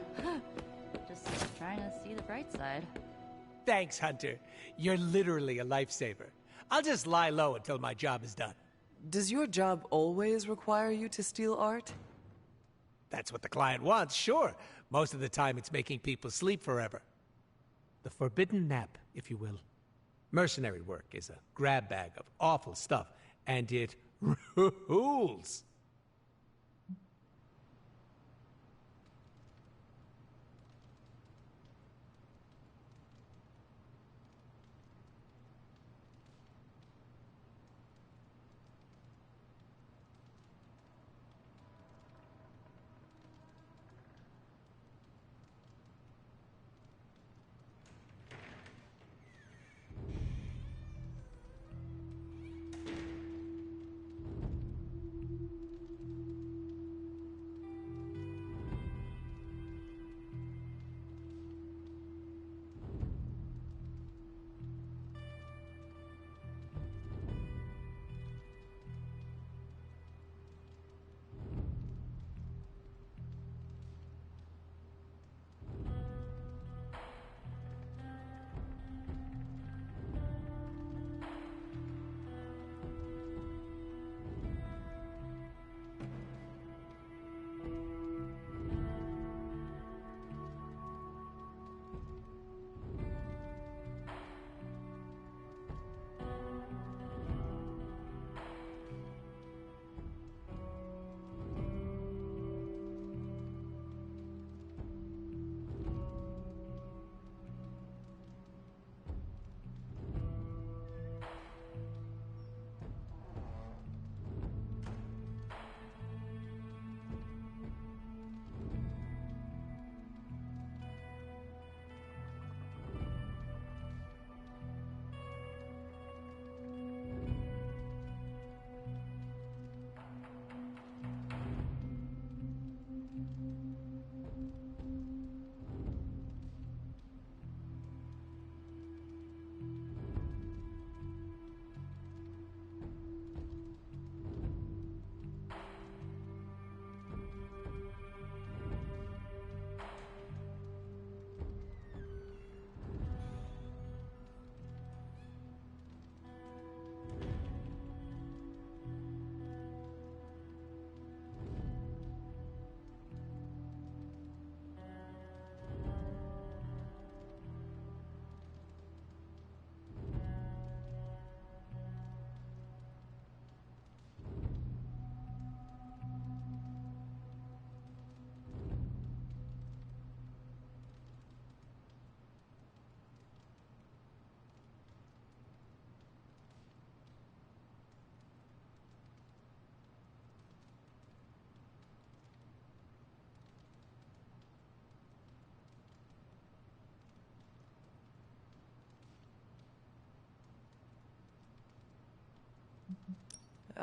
Speaker 1: Just trying to see the bright side.
Speaker 13: Thanks, Hunter. You're literally a lifesaver. I'll just lie low until my job is done.
Speaker 2: Does your job always require you to steal art?
Speaker 13: That's what the client wants, sure. Most of the time it's making people sleep forever. The forbidden nap, if you will. Mercenary work is a grab bag of awful stuff, and it rules.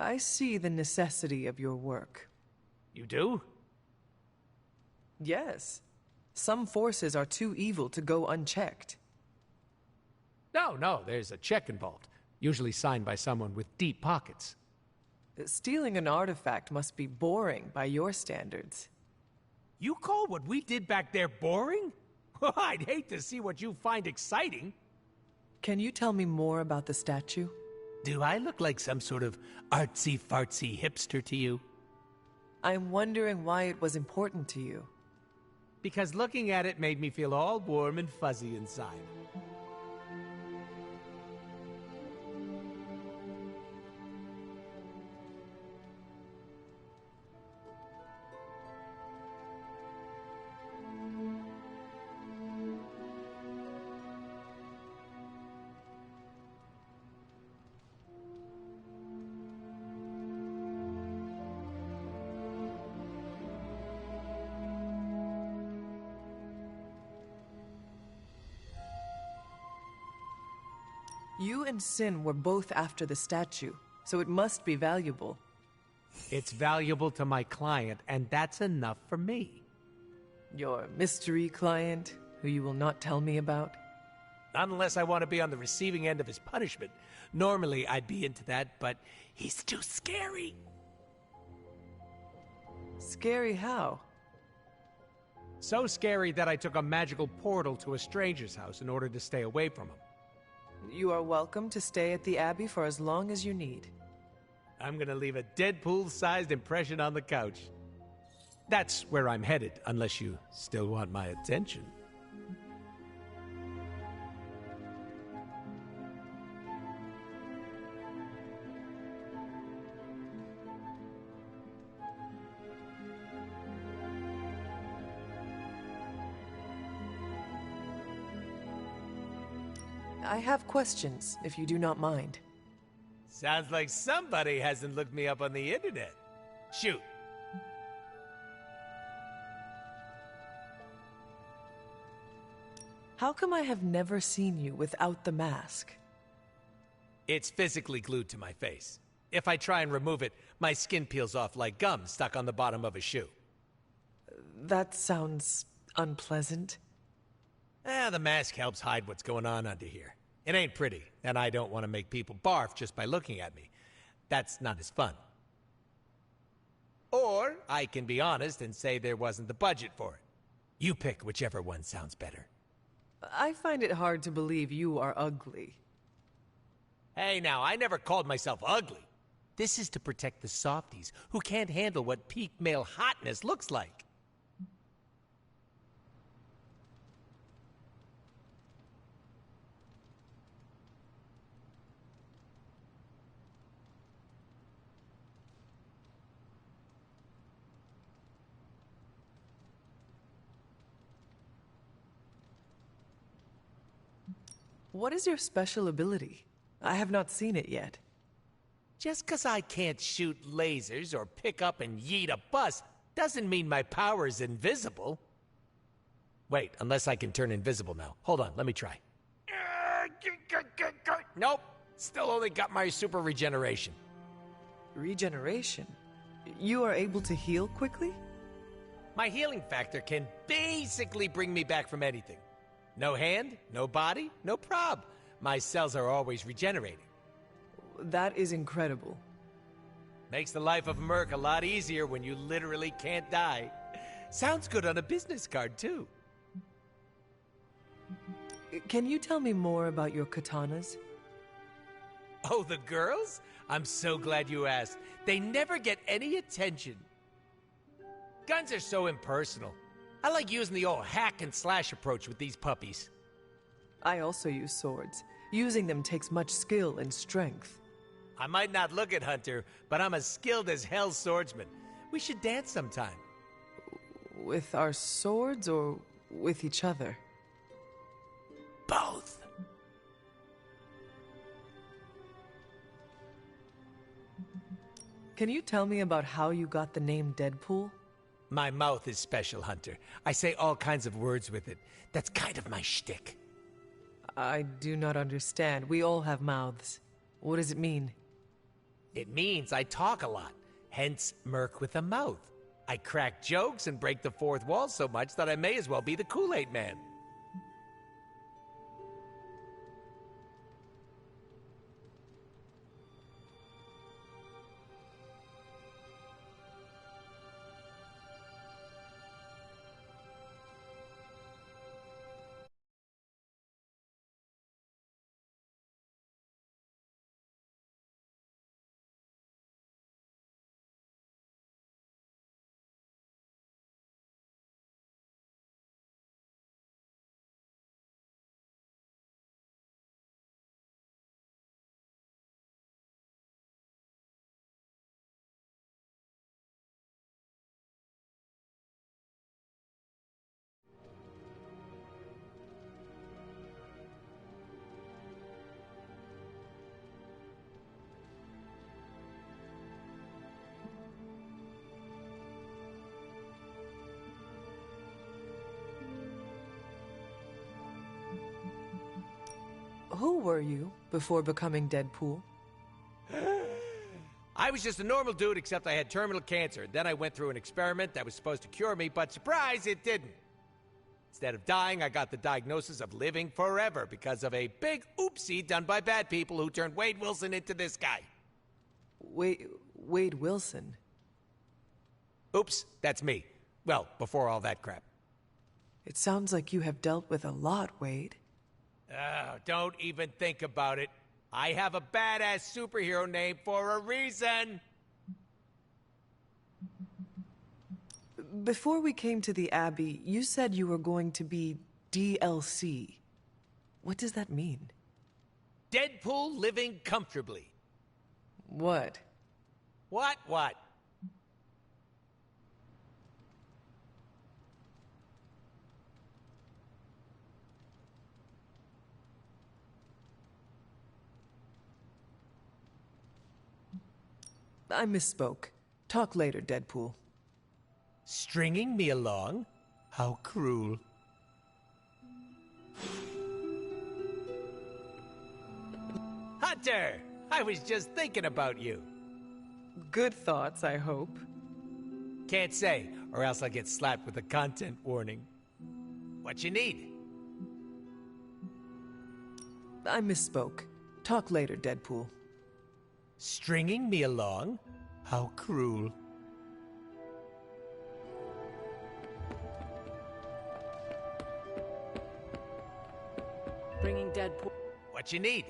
Speaker 2: I see the necessity of your work.
Speaker 13: You do?
Speaker 2: Yes. Some forces are too evil to go unchecked.
Speaker 13: No, there's a check involved. Usually signed by someone with deep pockets.
Speaker 2: Stealing an artifact must be boring by your standards.
Speaker 13: You call what we did back there boring? I'd hate to see what you find exciting.
Speaker 2: Can you tell me more about the statue?
Speaker 13: Do I look like some sort of artsy-fartsy hipster to you?
Speaker 2: I'm wondering why it was important to you.
Speaker 13: Because looking at it made me feel all warm and fuzzy inside.
Speaker 2: You and Sin were both after the statue, so it must be valuable.
Speaker 13: It's valuable to my client, and that's enough for me.
Speaker 2: Your mystery client, who you will not tell me about?
Speaker 13: Not unless I want to be on the receiving end of his punishment. Normally, I'd be into that, but he's too scary.
Speaker 2: Scary how?
Speaker 13: So scary that I took a magical portal to a stranger's house in order to stay away from him.
Speaker 2: You are welcome to stay at the Abbey for as long as you need.
Speaker 13: I'm gonna leave a Deadpool-sized impression on the couch. That's where I'm headed, unless you still want my attention.
Speaker 2: I have questions, if you do not mind.
Speaker 13: Sounds like somebody hasn't looked me up on the internet. Shoot.
Speaker 2: How come I have never seen you without the mask?
Speaker 13: It's physically glued to my face. If I try and remove it, my skin peels off like gum stuck on the bottom of a shoe.
Speaker 2: That sounds unpleasant.
Speaker 13: The mask helps hide what's going on under here. It ain't pretty, and I don't want to make people barf just by looking at me. That's not as fun. Or I can be honest and say there wasn't the budget for it. You pick whichever one sounds better.
Speaker 2: I find it hard to believe you are ugly.
Speaker 13: Hey now, I never called myself ugly. This is to protect the softies who can't handle what peak male hotness looks like.
Speaker 2: What is your special ability? I have not seen it yet.
Speaker 13: Just 'cause I can't shoot lasers or pick up and yeet a bus doesn't mean my power is invisible. Wait, unless I can turn invisible now. Hold on, let me try. Nope, still only got my super regeneration.
Speaker 2: Regeneration? You are able to heal quickly?
Speaker 13: My healing factor can basically bring me back from anything. No hand, no body, no prob. My cells are always regenerating.
Speaker 2: That is incredible.
Speaker 13: Makes the life of Merc a lot easier when you literally can't die. Sounds good on a business card, too.
Speaker 2: Can you tell me more about your katanas?
Speaker 13: Oh, the girls? I'm so glad you asked. They never get any attention. Guns are so impersonal. I like using the old hack and slash approach with these puppies.
Speaker 2: I also use swords. Using them takes much skill and strength.
Speaker 13: I might not look it, Hunter, but I'm as skilled as hell swordsman. We should dance sometime.
Speaker 2: With our swords or with each other?
Speaker 13: Both.
Speaker 2: Can you tell me about how you got the name Deadpool?
Speaker 13: My mouth is special, Hunter. I say all kinds of words with it. That's kind of my shtick.
Speaker 2: I do not understand. We all have mouths. What does it mean?
Speaker 13: It means I talk a lot, hence Merc with a mouth. I crack jokes and break the fourth wall so much that I may as well be the Kool-Aid Man.
Speaker 2: Who were you before becoming Deadpool?
Speaker 13: I was just a normal dude, except I had terminal cancer. Then I went through an experiment that was supposed to cure me, but surprise, it didn't. Instead of dying, I got the diagnosis of living forever because of a big oopsie done by bad people who turned Wade Wilson into this guy.
Speaker 2: Wade Wilson?
Speaker 13: Oops, that's me. Well, before all that crap.
Speaker 2: It sounds like you have dealt with a lot, Wade.
Speaker 13: Oh, don't even think about it. I have a badass superhero name for a reason.
Speaker 2: Before we came to the Abbey, you said you were going to be DLC. What does that mean?
Speaker 13: Deadpool living comfortably.
Speaker 2: What?
Speaker 13: What?
Speaker 2: I misspoke. Talk later, Deadpool.
Speaker 13: Stringing me along? How cruel. Hunter! I was just thinking about you.
Speaker 2: Good thoughts, I hope.
Speaker 13: Can't say, or else I'll get slapped with a content warning. What you need?
Speaker 2: I misspoke. Talk later, Deadpool.
Speaker 13: Stringing me along? How cruel.
Speaker 11: Bringing Deadpool.
Speaker 13: What you need?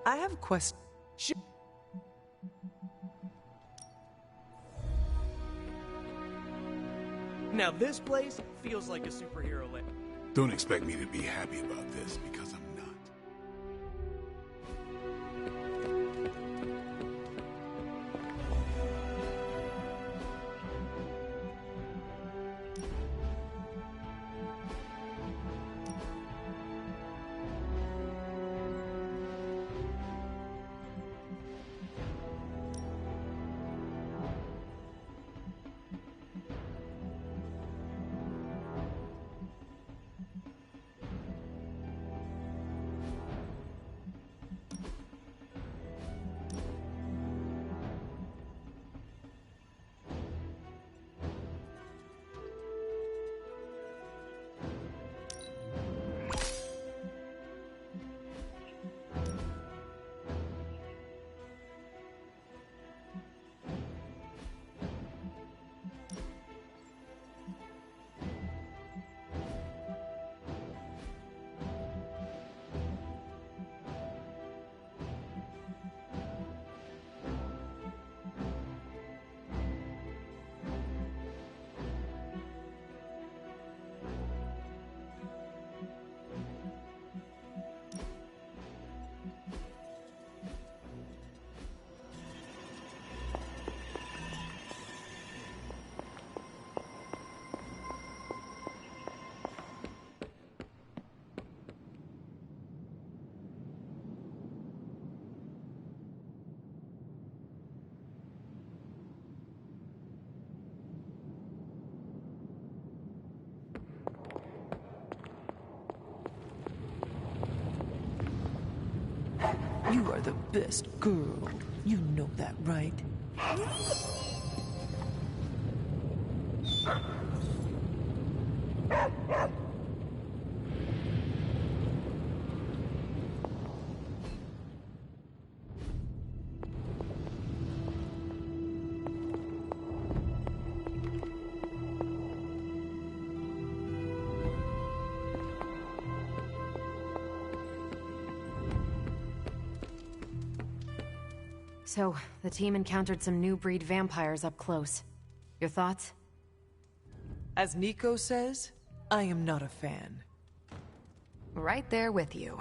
Speaker 2: I have questions.
Speaker 4: Now this place feels like a superhero land.
Speaker 9: Don't expect me to be happy about this, because I'm not.
Speaker 2: You are the best girl. You know that, right?
Speaker 10: So, the team encountered some new breed vampires up close. Your thoughts?
Speaker 2: As Nico says, I am not a fan.
Speaker 10: Right there with you.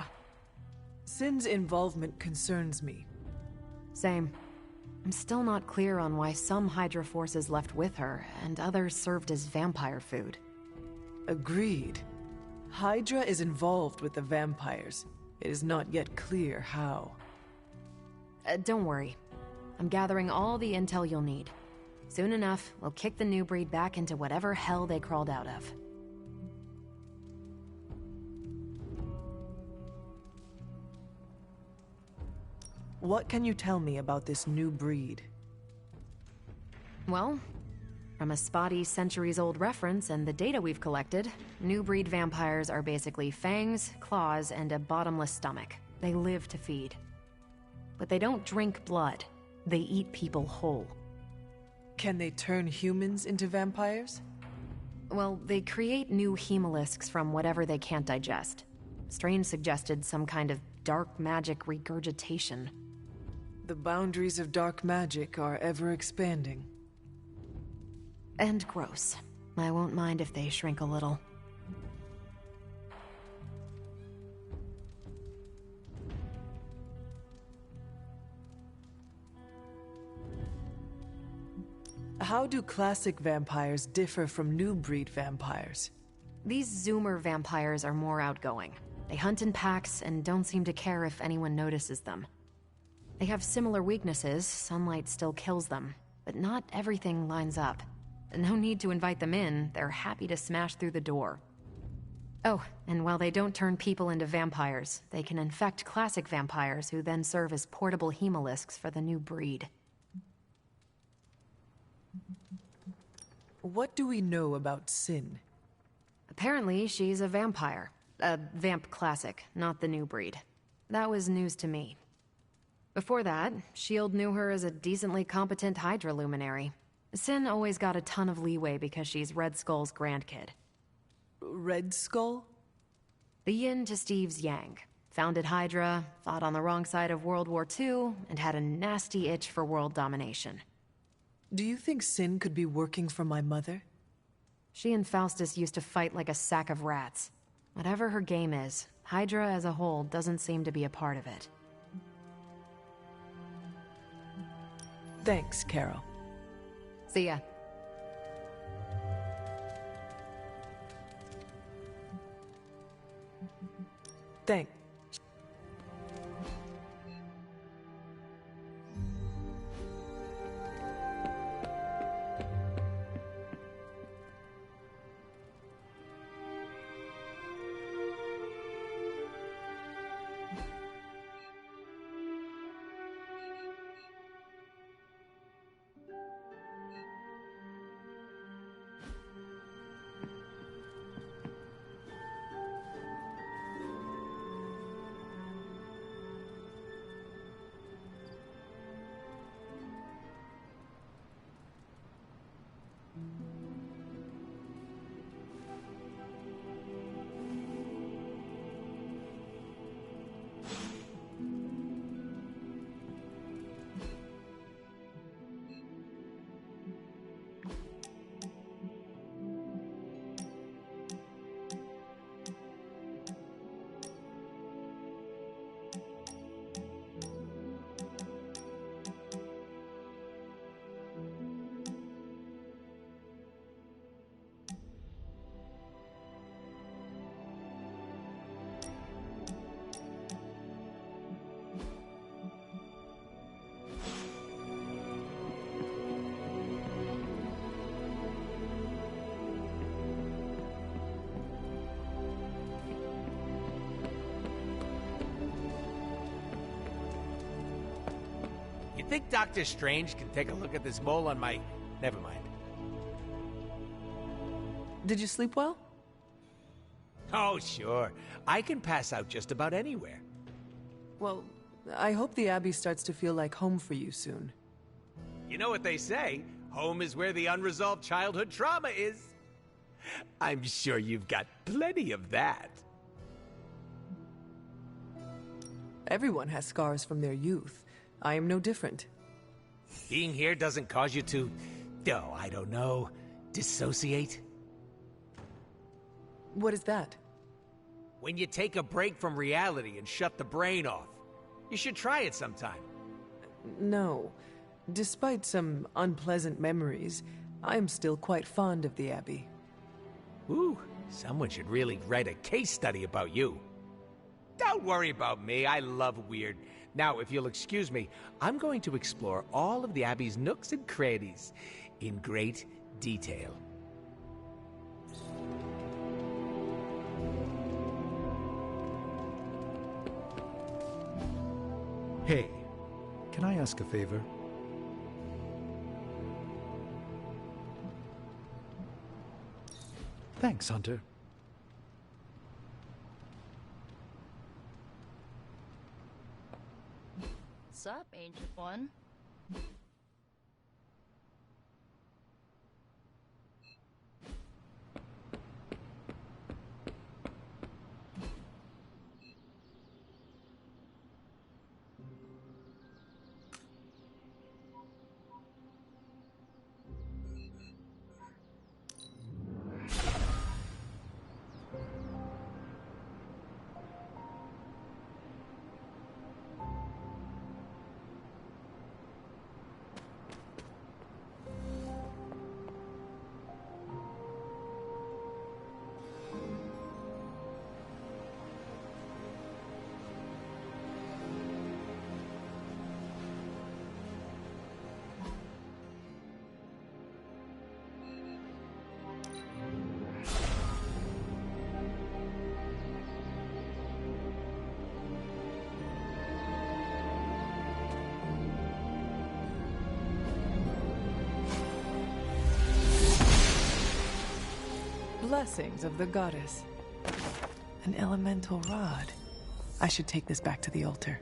Speaker 2: Sin's involvement concerns me.
Speaker 10: Same. I'm still not clear on why some Hydra forces left with her, and others served as vampire food.
Speaker 2: Agreed. Hydra is involved with the vampires. It is not yet clear how.
Speaker 10: Don't worry. I'm gathering all the intel you'll need. Soon enough, we'll kick the new breed back into whatever hell they crawled out of.
Speaker 2: What can you tell me about this new breed?
Speaker 10: Well, from a spotty centuries-old reference and the data we've collected, new breed vampires are basically fangs, claws, and a bottomless stomach. They live to feed. But they don't drink blood. They eat people whole.
Speaker 2: Can they turn humans into vampires?
Speaker 10: Well, they create new hemolisks from whatever they can't digest. Strange suggested some kind of dark magic regurgitation.
Speaker 2: The boundaries of dark magic are ever expanding.
Speaker 10: And gross. I won't mind if they shrink a little.
Speaker 2: How do classic vampires differ from new breed vampires?
Speaker 10: These Zoomer vampires are more outgoing. They hunt in packs and don't seem to care if anyone notices them. They have similar weaknesses, sunlight still kills them, but not everything lines up. No need to invite them in, they're happy to smash through the door. Oh, and while they don't turn people into vampires, they can infect classic vampires who then serve as portable hemolisks for the new breed.
Speaker 2: What do we know about Sin?
Speaker 10: Apparently, she's a vampire. A vamp classic, not the new breed. That was news to me. Before that, S.H.I.E.L.D. knew her as a decently competent Hydra luminary. Sin always got a ton of leeway because she's Red Skull's grandkid.
Speaker 2: Red Skull?
Speaker 10: The yin to Steve's yang. Founded Hydra, fought on the wrong side of World War II, and had a nasty itch for world domination.
Speaker 2: Do you think Sin could be working for my mother?
Speaker 10: She and Faustus used to fight like a sack of rats. Whatever her game is, Hydra as a whole doesn't seem to be a part of it.
Speaker 2: Thanks, Carol.
Speaker 10: See ya.
Speaker 2: Thanks.
Speaker 13: think Dr. Strange can take a look at this mole on my... Never mind.
Speaker 2: Did you sleep well?
Speaker 13: Oh, sure. I can pass out just about anywhere.
Speaker 2: Well, I hope the Abbey starts to feel like home for you soon.
Speaker 13: You know what they say, home is where the unresolved childhood trauma is. I'm sure you've got plenty of that.
Speaker 2: Everyone has scars from their youth. I am no different.
Speaker 13: Being here doesn't cause you to, oh, I don't know, dissociate?
Speaker 2: What is that?
Speaker 13: When you take a break from reality and shut the brain off. You should try it sometime.
Speaker 2: No. Despite some unpleasant memories, I am still quite fond of the Abbey.
Speaker 13: Ooh, someone should really write a case study about you. Don't worry about me, I love weird. Now, if you'll excuse me, I'm going to explore all of the Abbey's nooks and crannies in great detail.
Speaker 6: Hey, can I ask a favor? Thanks, Hunter.
Speaker 1: Sup, Ancient One?
Speaker 2: Blessings of the goddess. An elemental rod. I should take this back to the altar.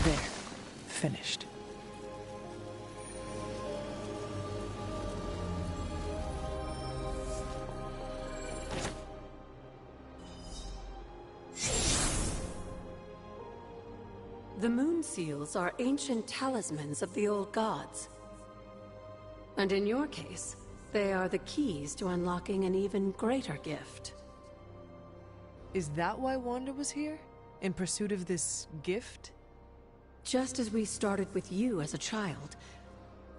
Speaker 2: There. Finished.
Speaker 8: The moon seals are ancient talismans of the old gods. And in your case, they are the keys to unlocking an even greater gift.
Speaker 2: Is that why Wanda was here? In pursuit of this gift?
Speaker 8: Just as we started with you as a child,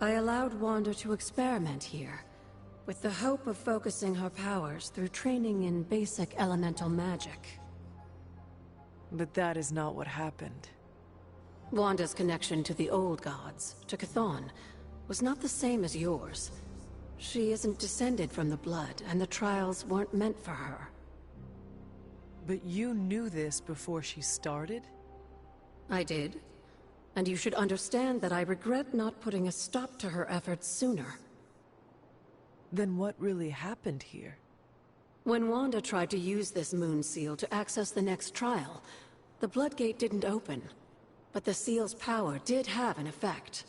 Speaker 8: I allowed Wanda to experiment here, with the hope of focusing her powers through training in basic elemental magic.
Speaker 2: But that is not what happened.
Speaker 8: Wanda's connection to the old gods, to Chthon, was not the same as yours. She isn't descended from the blood, and the trials weren't meant for her.
Speaker 2: But you knew this before she started?
Speaker 8: I did. And you should understand that I regret not putting a stop to her efforts sooner.
Speaker 2: Then what really happened here?
Speaker 8: When Wanda tried to use this moon seal to access the next trial, the Bloodgate didn't open. But the seal's power did have an effect.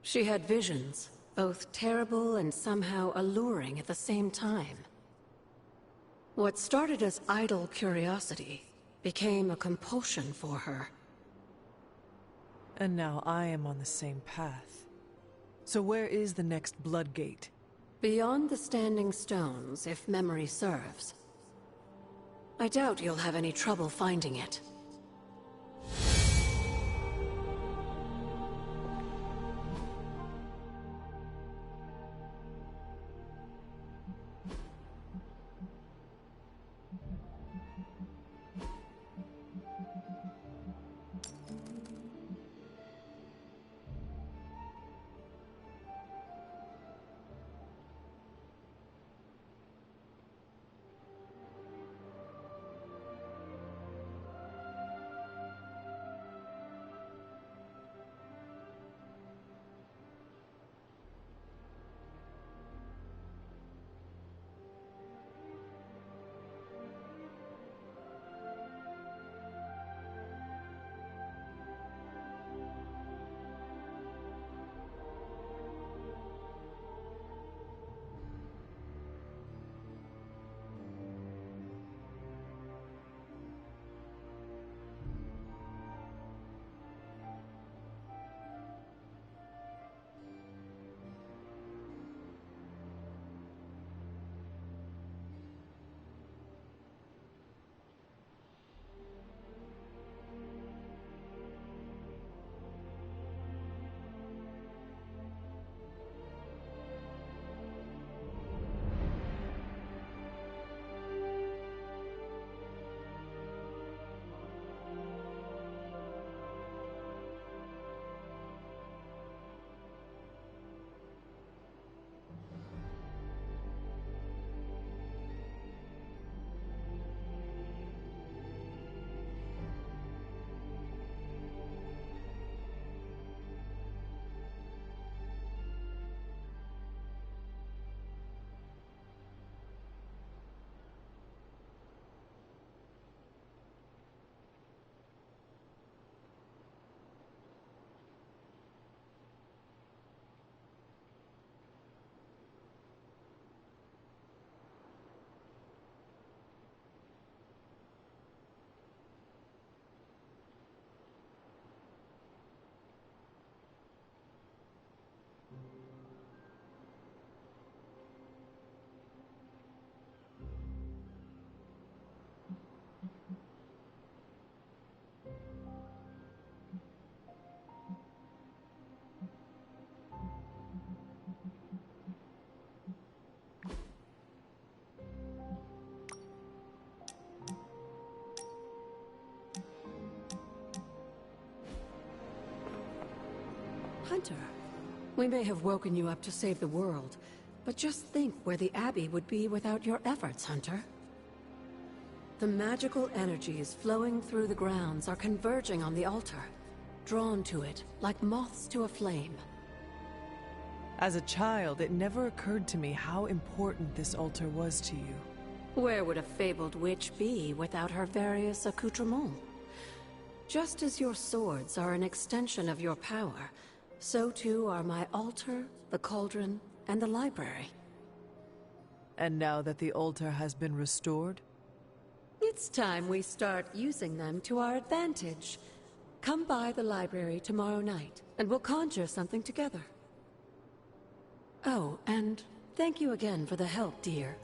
Speaker 8: She had visions, both terrible and somehow alluring at the same time. What started as idle curiosity became a compulsion for her.
Speaker 2: And now I am on the same path. So where is the next Bloodgate?
Speaker 8: Beyond the Standing Stones, if memory serves. I doubt you'll have any trouble finding it. Hunter, we may have woken you up to save the world, but just think where the Abbey would be without your efforts, Hunter. The magical energies flowing through the grounds are converging on the altar, drawn to it like moths to a flame.
Speaker 2: As a child, it never occurred to me how important this altar was to you.
Speaker 8: Where would a fabled witch be without her various accoutrements? Just as your swords are an extension of your power, so too are my altar, the cauldron, and the library.
Speaker 2: And now that the altar has been restored?
Speaker 8: It's time we start using them to our advantage. Come by the library tomorrow night, and we'll conjure something together. Oh, and thank you again for the help, dear.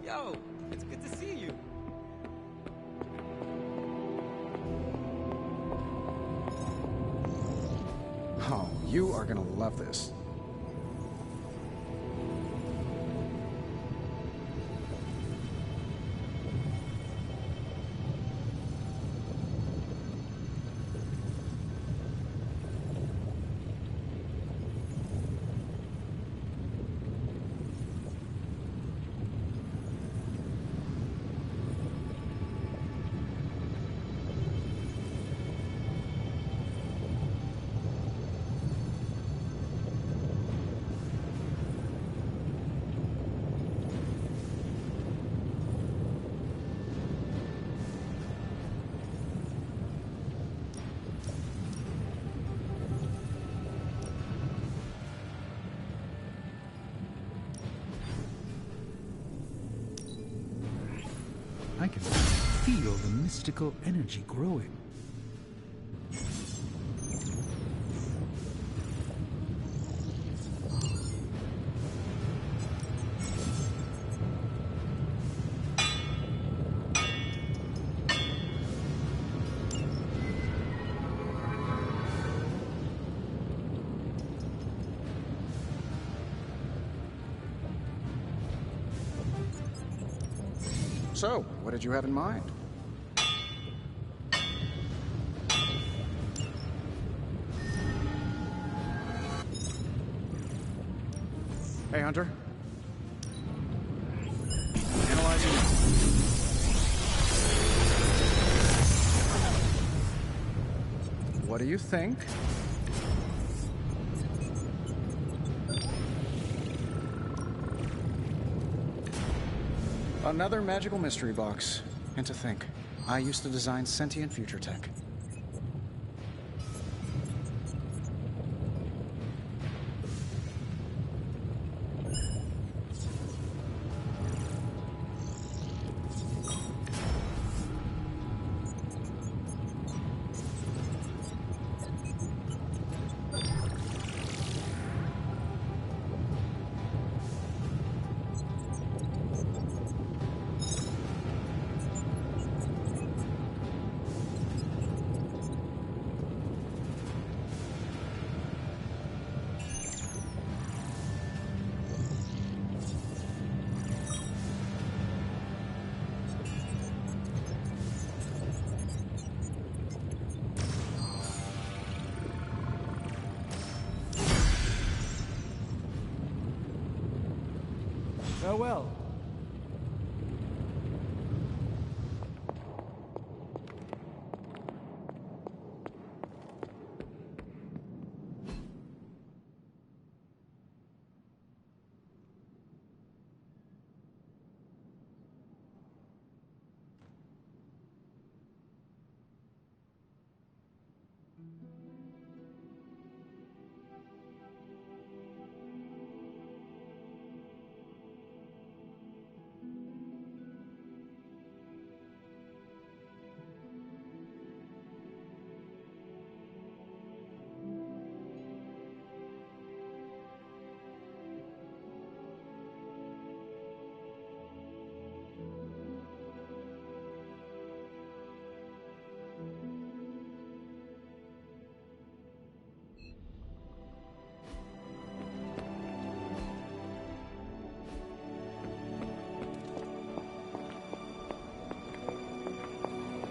Speaker 3: Yo, it's good to see you.
Speaker 5: Oh, you are gonna love this.
Speaker 6: I can feel the mystical energy growing.
Speaker 5: So, what did you have in mind? Hey, Hunter. Analyzing. What do you think? Another magical mystery box. And to think, I used to design sentient future tech.
Speaker 3: Farewell.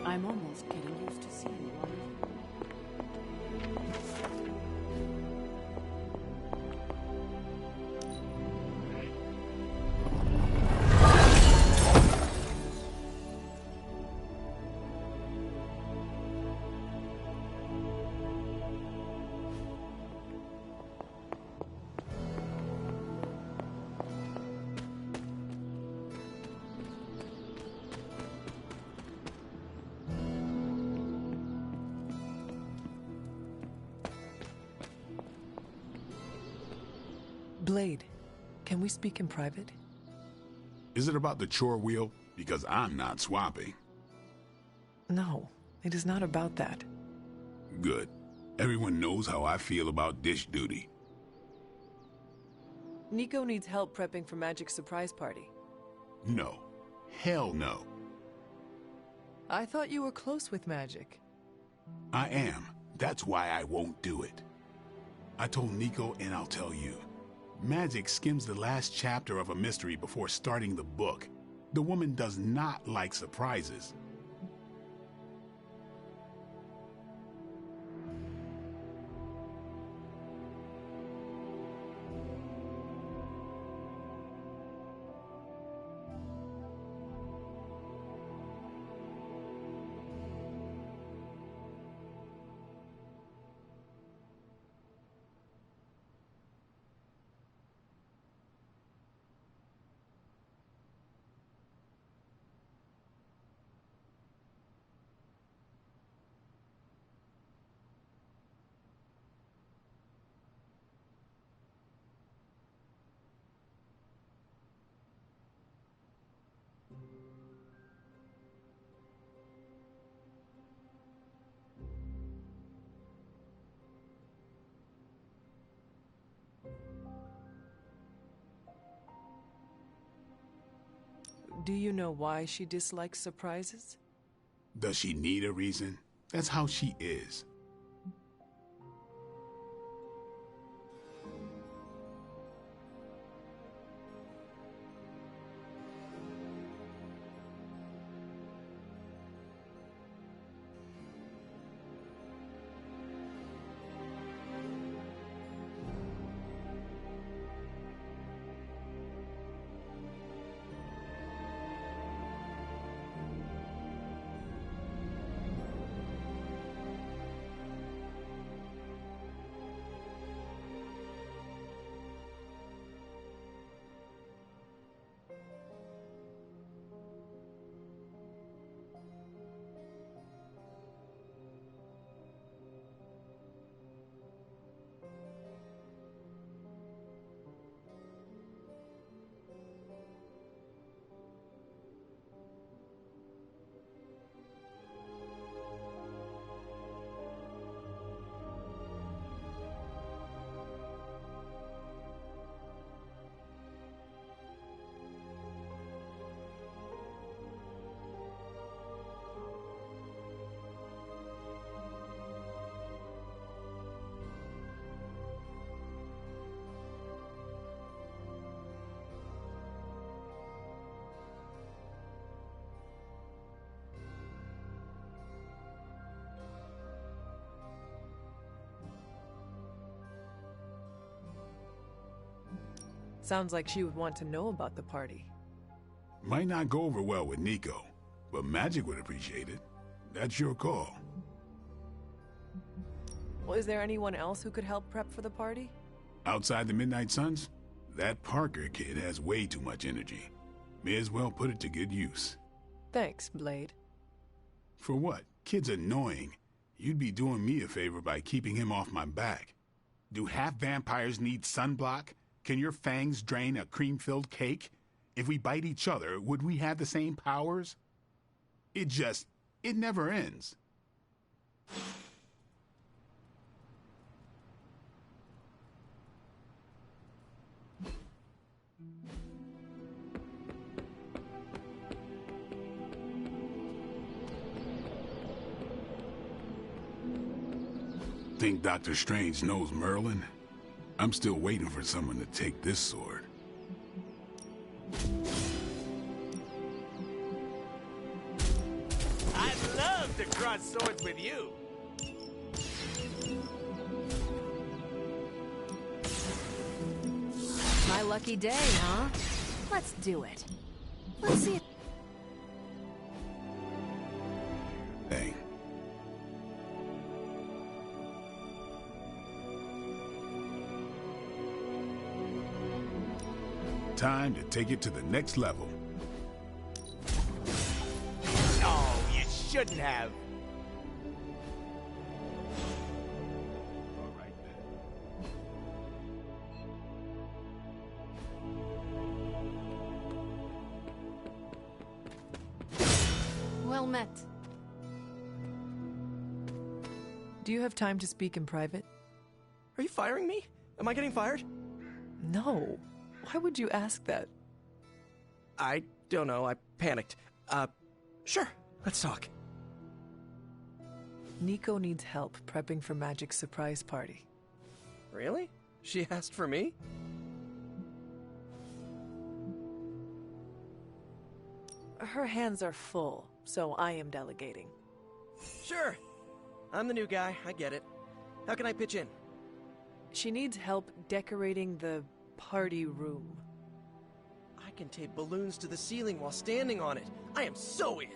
Speaker 11: I'm almost getting used to seeing one.
Speaker 2: Blade, can we speak in private?
Speaker 9: Is it about the chore wheel? Because I'm not swapping.
Speaker 2: No, it is not about that.
Speaker 9: Good. Everyone knows how I feel about dish duty.
Speaker 2: Nico needs help prepping for Magic's surprise party.
Speaker 9: No, Hell no.
Speaker 2: I thought you were close with magic.
Speaker 9: I am. That's why I won't do it. I told Nico, and I'll tell you. Magic skims the last chapter of a mystery before starting the book. The woman does not like surprises.
Speaker 2: Do you know why she dislikes surprises?
Speaker 9: Does she need a reason? That's how she is.
Speaker 2: Sounds like she would want to know about the party.
Speaker 9: Might not go over well with Nico, but Magic would appreciate it. That's your call.
Speaker 2: Well, is there anyone else who could help prep for the party?
Speaker 9: Outside the Midnight Suns? That Parker kid has way too much energy. May as well put it to good use.
Speaker 2: Thanks, Blade.
Speaker 9: For what? Kid's annoying. You'd be doing me a favor by keeping him off my back. Do half vampires need sunblock? Can your fangs drain a cream-filled cake? If we bite each other, would we have the same powers? It never ends. Think Dr. Strange knows Merlin? I'm still waiting for someone to take this sword.
Speaker 13: I'd love to cross swords with you.
Speaker 15: My lucky day, huh? Let's do it. Let's see.
Speaker 9: Dang. Time to take it to the next level.
Speaker 13: Oh, you shouldn't have.
Speaker 9: All right
Speaker 15: then. Well met.
Speaker 2: Do you have time to speak in private?
Speaker 4: Are you firing me? Am I getting fired?
Speaker 2: No. Why would you ask that?
Speaker 4: I don't know, I panicked. Sure, let's talk.
Speaker 2: Nico needs help prepping for Magic's surprise party.
Speaker 4: Really? She asked for me?
Speaker 2: Her hands are full, so I am delegating.
Speaker 4: Sure. I'm the new guy, I get it. How can I pitch in?
Speaker 2: She needs help decorating the party room.
Speaker 4: I can tape balloons to the ceiling while standing on it. I am so in!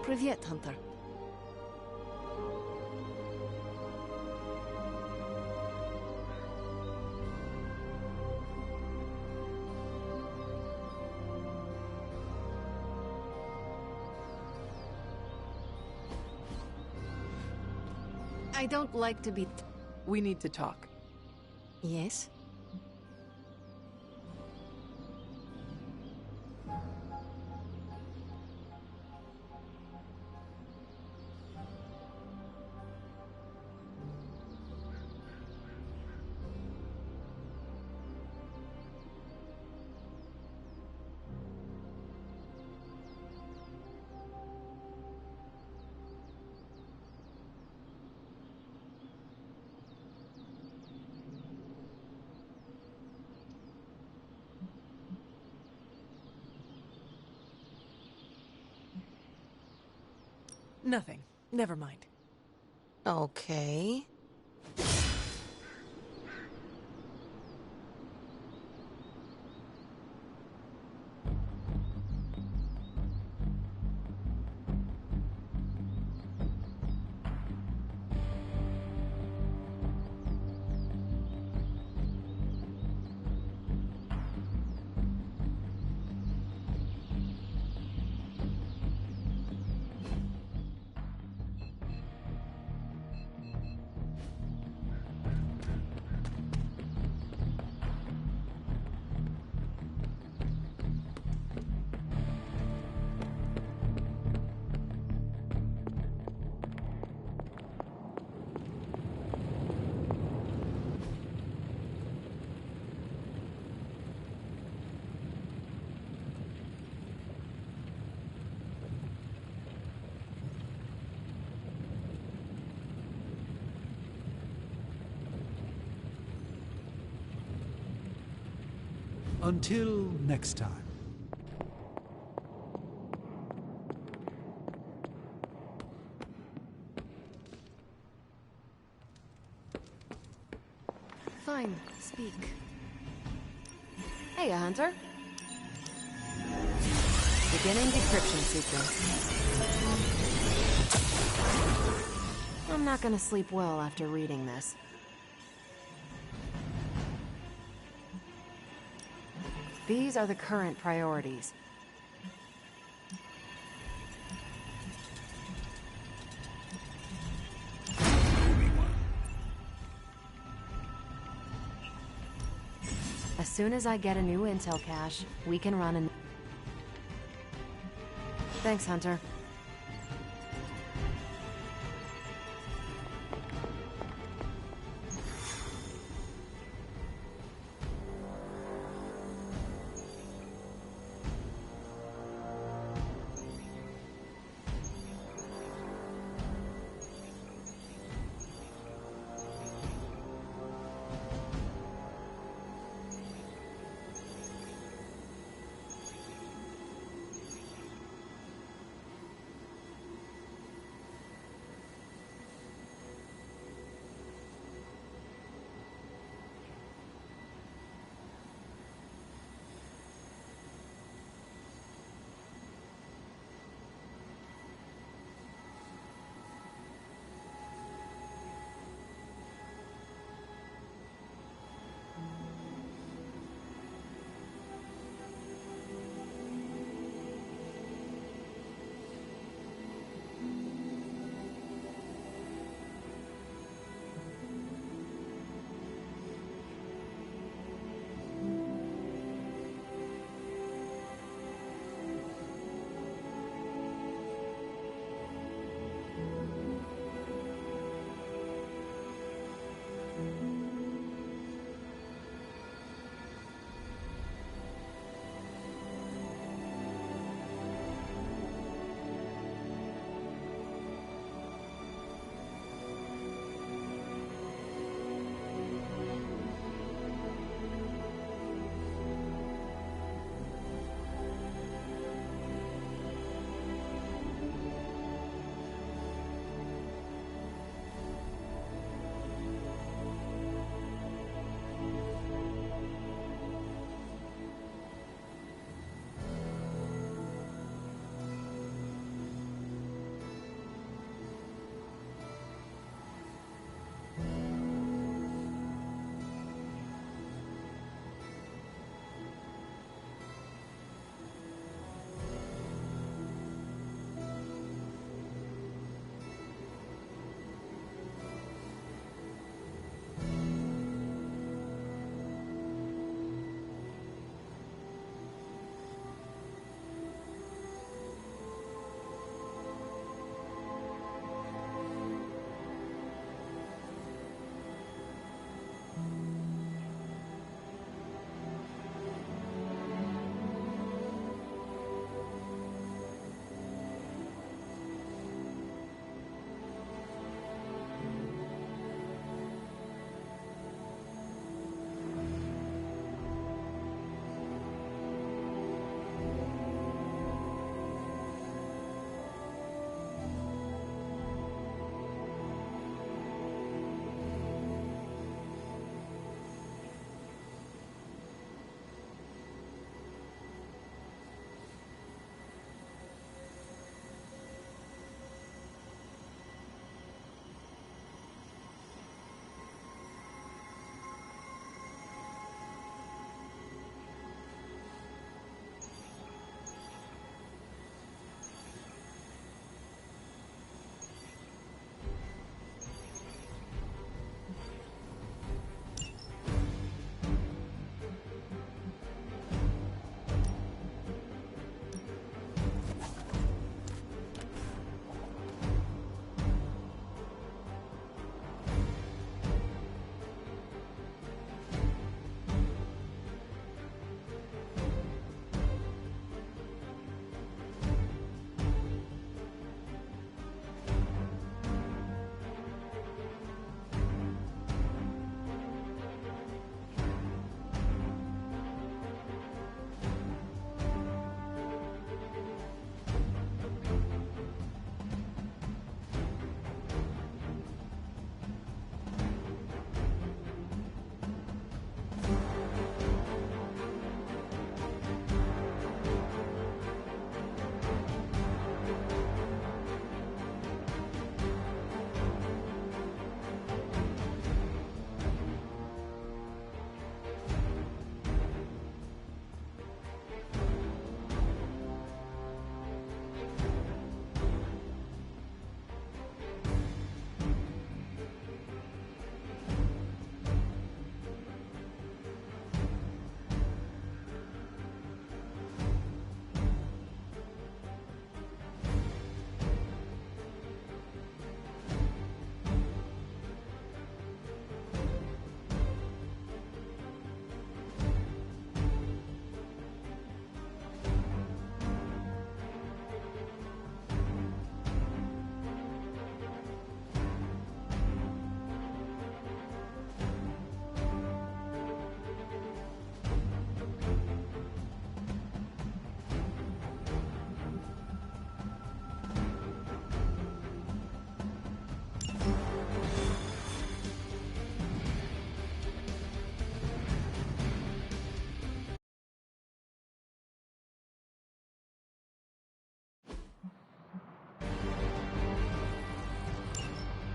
Speaker 15: Привет, Hunter. I don't like to be...
Speaker 2: We need to talk.
Speaker 15: Yes?
Speaker 2: Nothing. Never mind.
Speaker 16: Okay.
Speaker 7: Until next time.
Speaker 10: Fine, speak. Hey, Hunter. Beginning decryption sequence. I'm not gonna sleep well after reading this. These are the current priorities. As soon as I get a new intel cache, we can run an... Thanks, Hunter.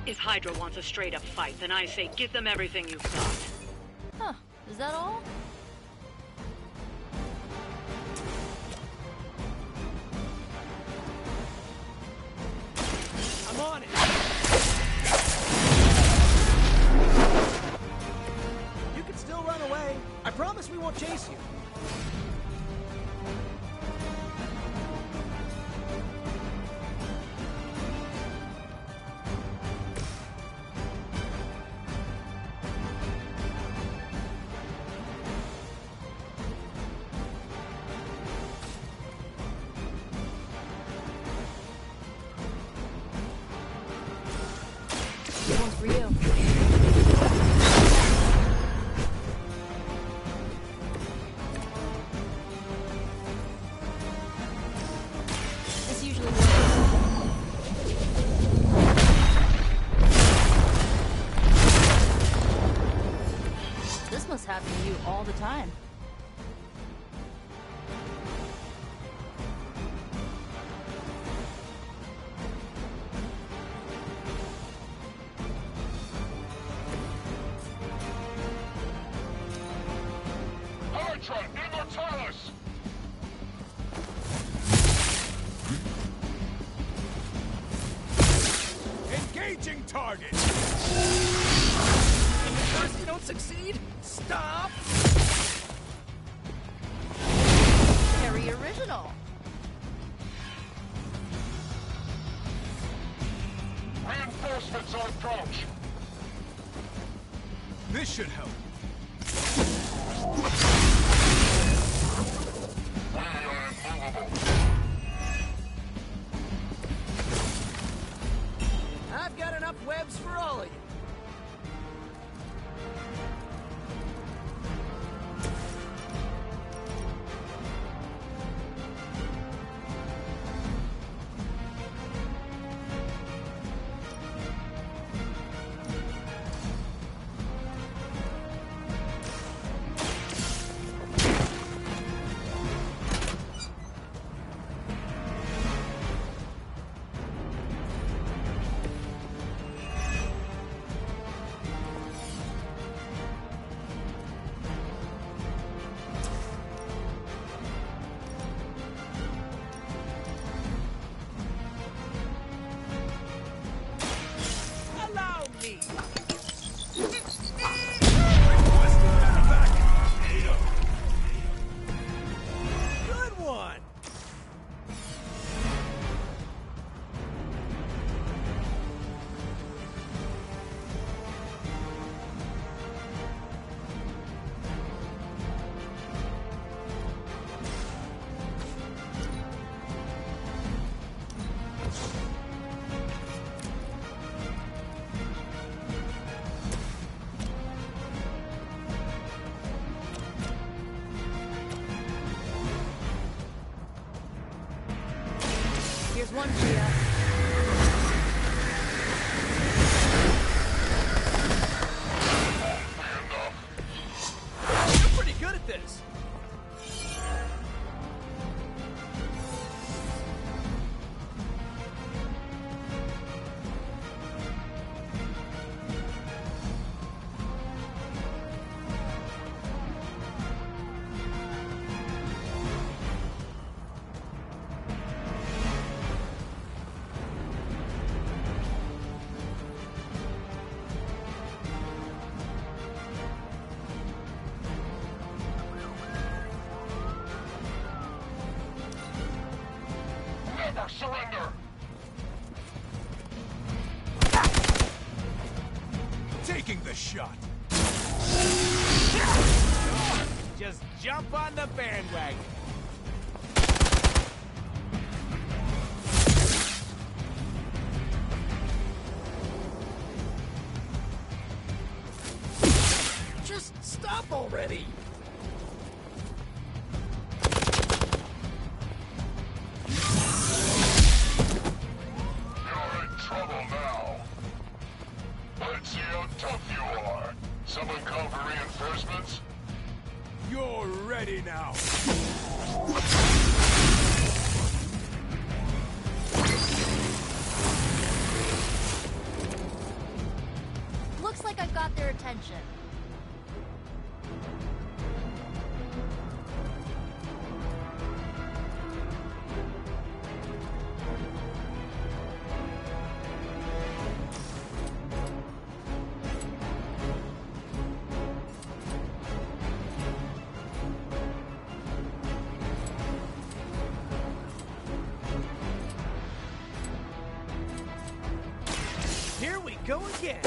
Speaker 11: If Hydra wants a straight-up fight, then I say give them everything you've got.
Speaker 1: Huh. Is that all?
Speaker 13: I'm on it! You can still run away. I promise we won't chase you.
Speaker 1: This one's for you. This usually works. This must happen to you all the time.
Speaker 14: Hydra, Immortalis!
Speaker 13: Engaging target! First you don't succeed, stop!
Speaker 1: Very original.
Speaker 14: Reinforcements on approach.
Speaker 13: This should help.
Speaker 14: We are immovable.
Speaker 13: I've got enough webs for all of you. Allow me! Good one!
Speaker 1: Here's one for you.
Speaker 13: You're pretty good at this.
Speaker 14: Never surrender!
Speaker 13: Taking the shot. Just jump on the bandwagon.
Speaker 4: Just stop already!
Speaker 14: You're in trouble now. Let's see how tough you are. Someone call for reinforcements?
Speaker 13: You're ready now.
Speaker 1: got their attention.
Speaker 17: Here we go again.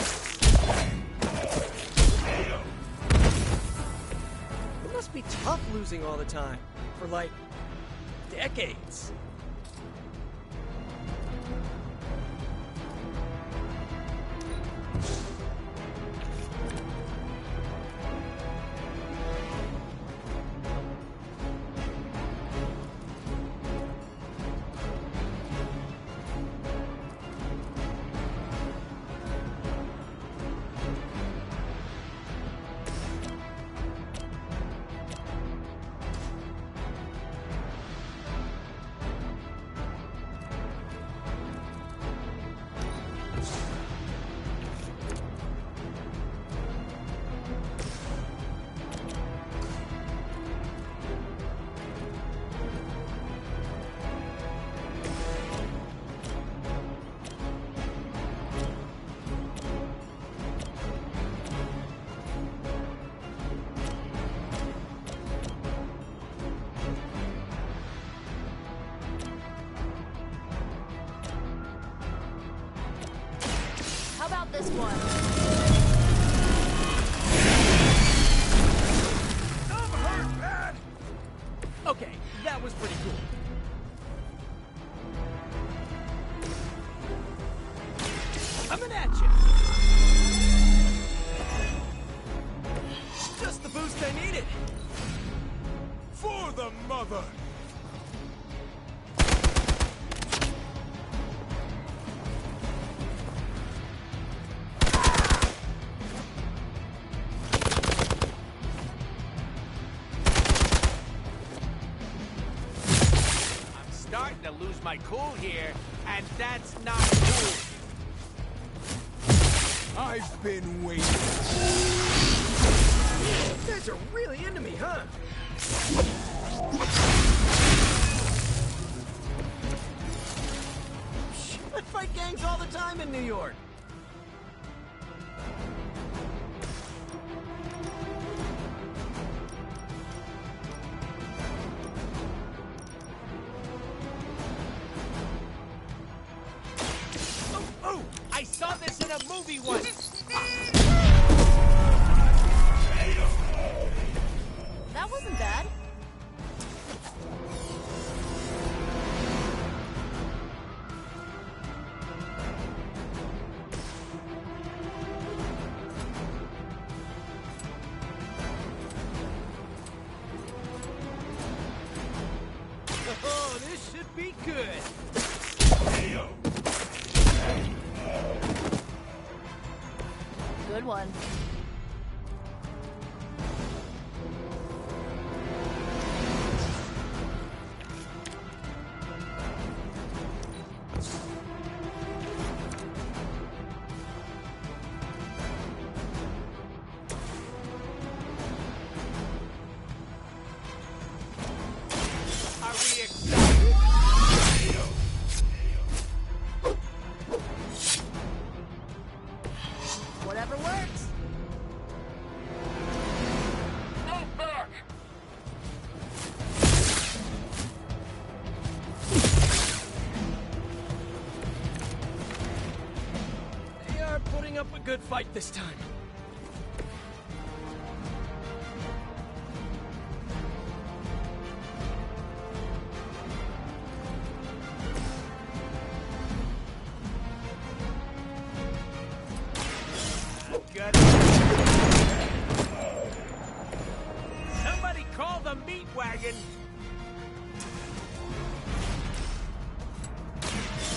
Speaker 17: It must be tough losing all the time. For like, decades. How about this one? I'm hurt, man! Okay, that was pretty cool. Coming at you! Just the boost I needed!
Speaker 14: For the mother!
Speaker 13: Starting to lose my cool here, and that's not cool.
Speaker 14: I've been waiting.
Speaker 17: You guys are really into me, huh? I fight gangs all the time in New York.
Speaker 13: Oh, I saw this in a movie once.
Speaker 1: That wasn't bad.
Speaker 17: Oh, this should be good.
Speaker 1: Good one.
Speaker 13: Are we excited?
Speaker 1: Whatever works.
Speaker 14: Move back!
Speaker 17: They are putting up a good fight this time.
Speaker 13: Got it. Somebody call the meat wagon.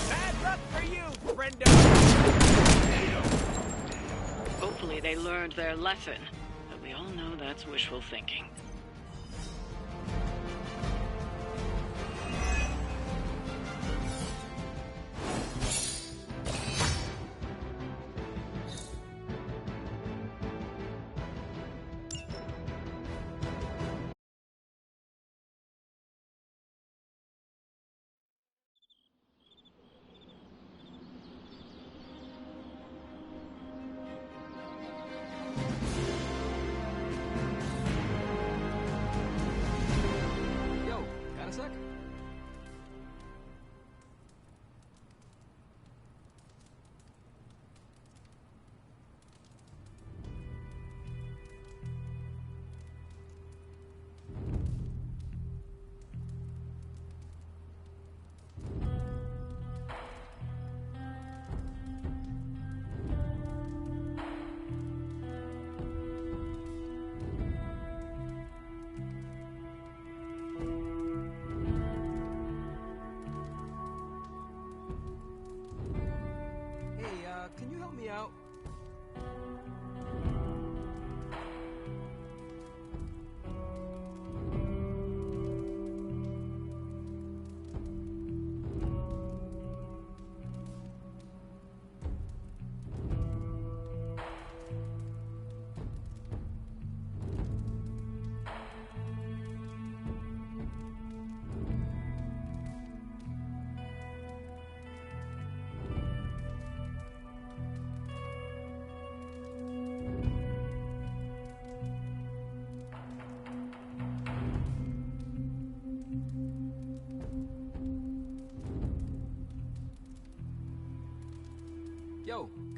Speaker 13: Bad luck for you, friendo.
Speaker 11: Hopefully they learned their lesson, but we all know that's wishful thinking.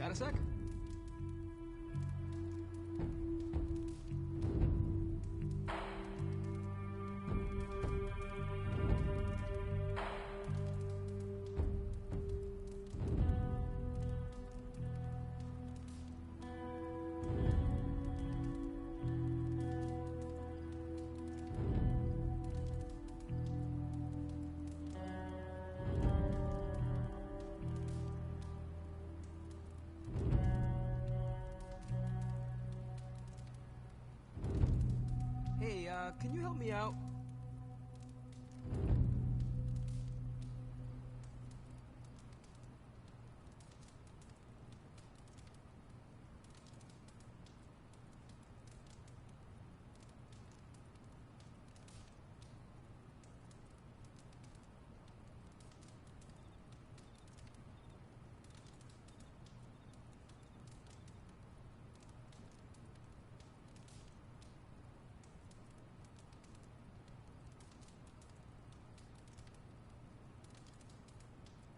Speaker 3: got a sec? Hey, can you help me out?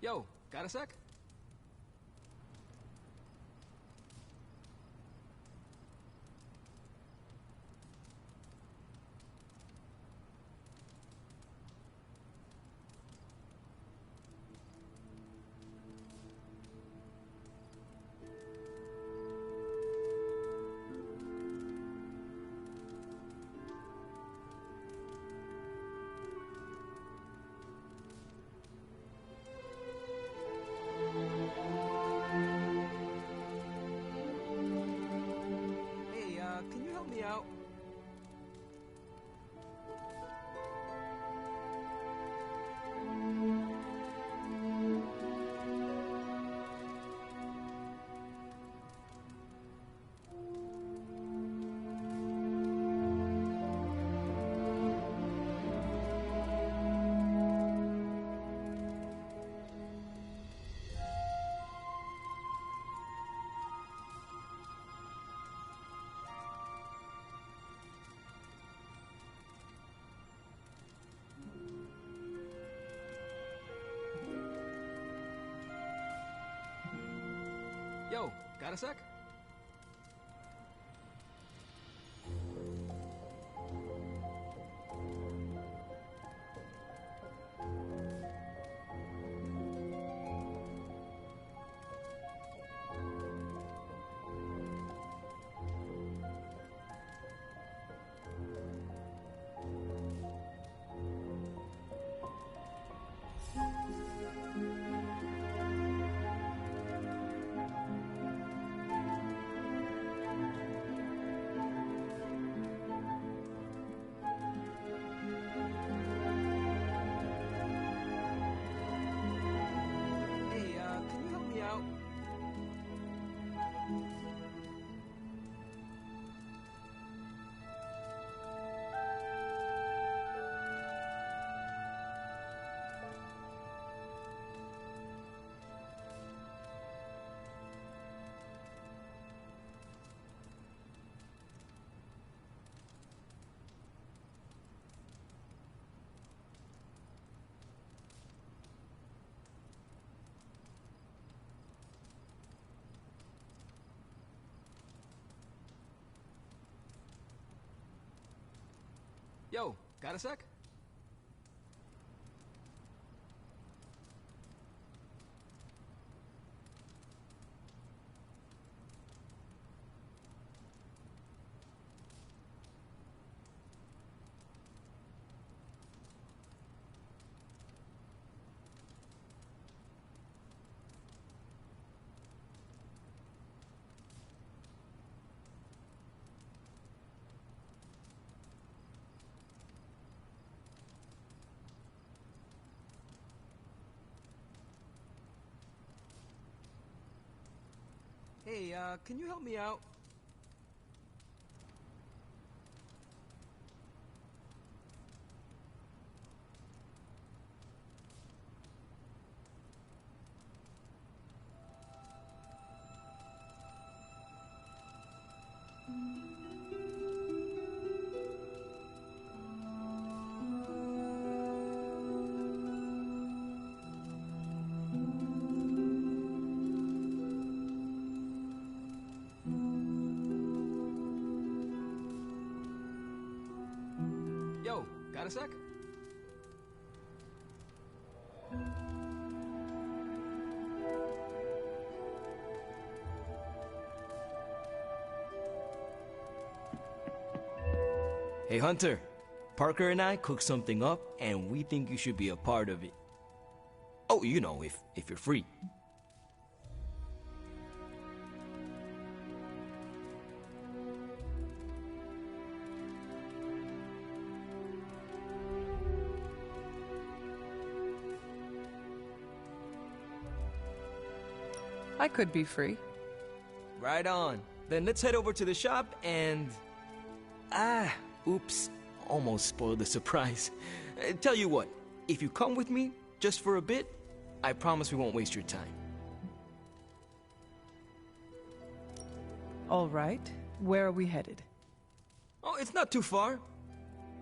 Speaker 3: Yo, got a sec? Can you help me out? Yo, got a sec? Hey, can you help me out? Yo, got a sec? Hey, can you help me out? sec? Hey, Hunter. Parker and I cooked something up, and we think you should be a part of it. Oh, you know, if you're free.
Speaker 2: I could be free.
Speaker 3: Right on. Then let's head over to the shop and... oops. Almost spoiled the surprise. Tell you what, if you come with me, just for a bit, I promise we won't waste your time.
Speaker 2: All right. Where are we headed?
Speaker 3: Oh, it's not too far.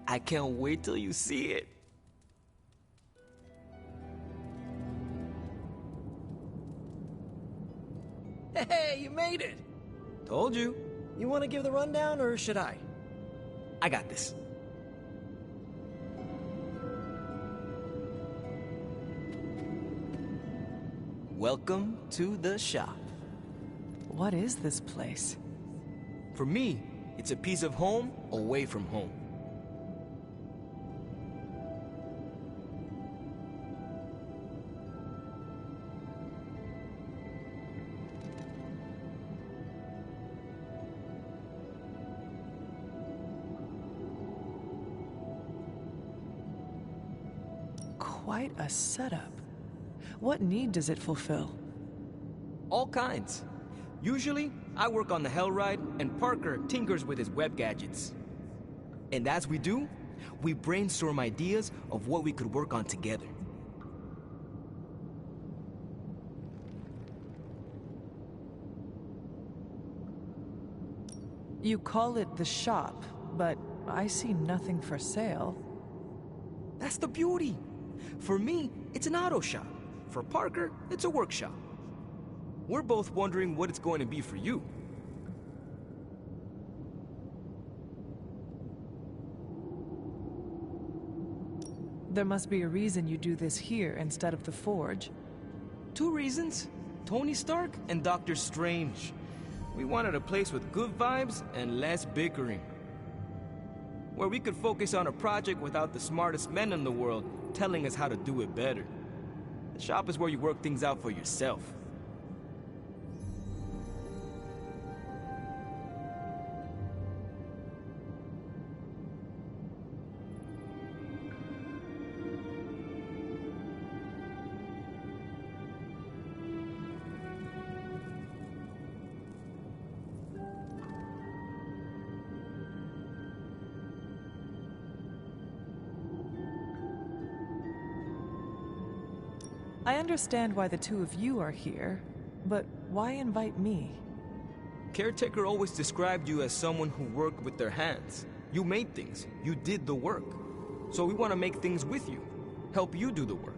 Speaker 3: I can't wait till you see it.
Speaker 17: Hey, you made it!
Speaker 3: Told you.
Speaker 17: You want to give the rundown, or should I?
Speaker 3: I got this. Welcome to the shop.
Speaker 2: What is this place?
Speaker 3: For me, it's a piece of home away from home.
Speaker 2: Quite a setup. What need does it fulfill?
Speaker 3: All kinds. Usually, I work on the Hellride, and Parker tinkers with his web gadgets. And as we do, we brainstorm ideas of what we could work on together.
Speaker 2: You call it the shop, but I see nothing for sale.
Speaker 3: That's the beauty. For me, it's an auto shop. For Parker, it's a workshop. We're both wondering what it's going to be for you.
Speaker 2: There must be a reason you do this here instead of the Forge.
Speaker 3: 2 reasons. Tony Stark and Doctor Strange. We wanted a place with good vibes and less bickering. Where we could focus on a project without the smartest men in the world telling us how to do it better. The shop is where you work things out for yourself.
Speaker 2: I understand why the two of you are here, but why invite me?
Speaker 3: Caretaker always described you as someone who worked with their hands. You made things. You did the work. So we want to make things with you. Help you do the work.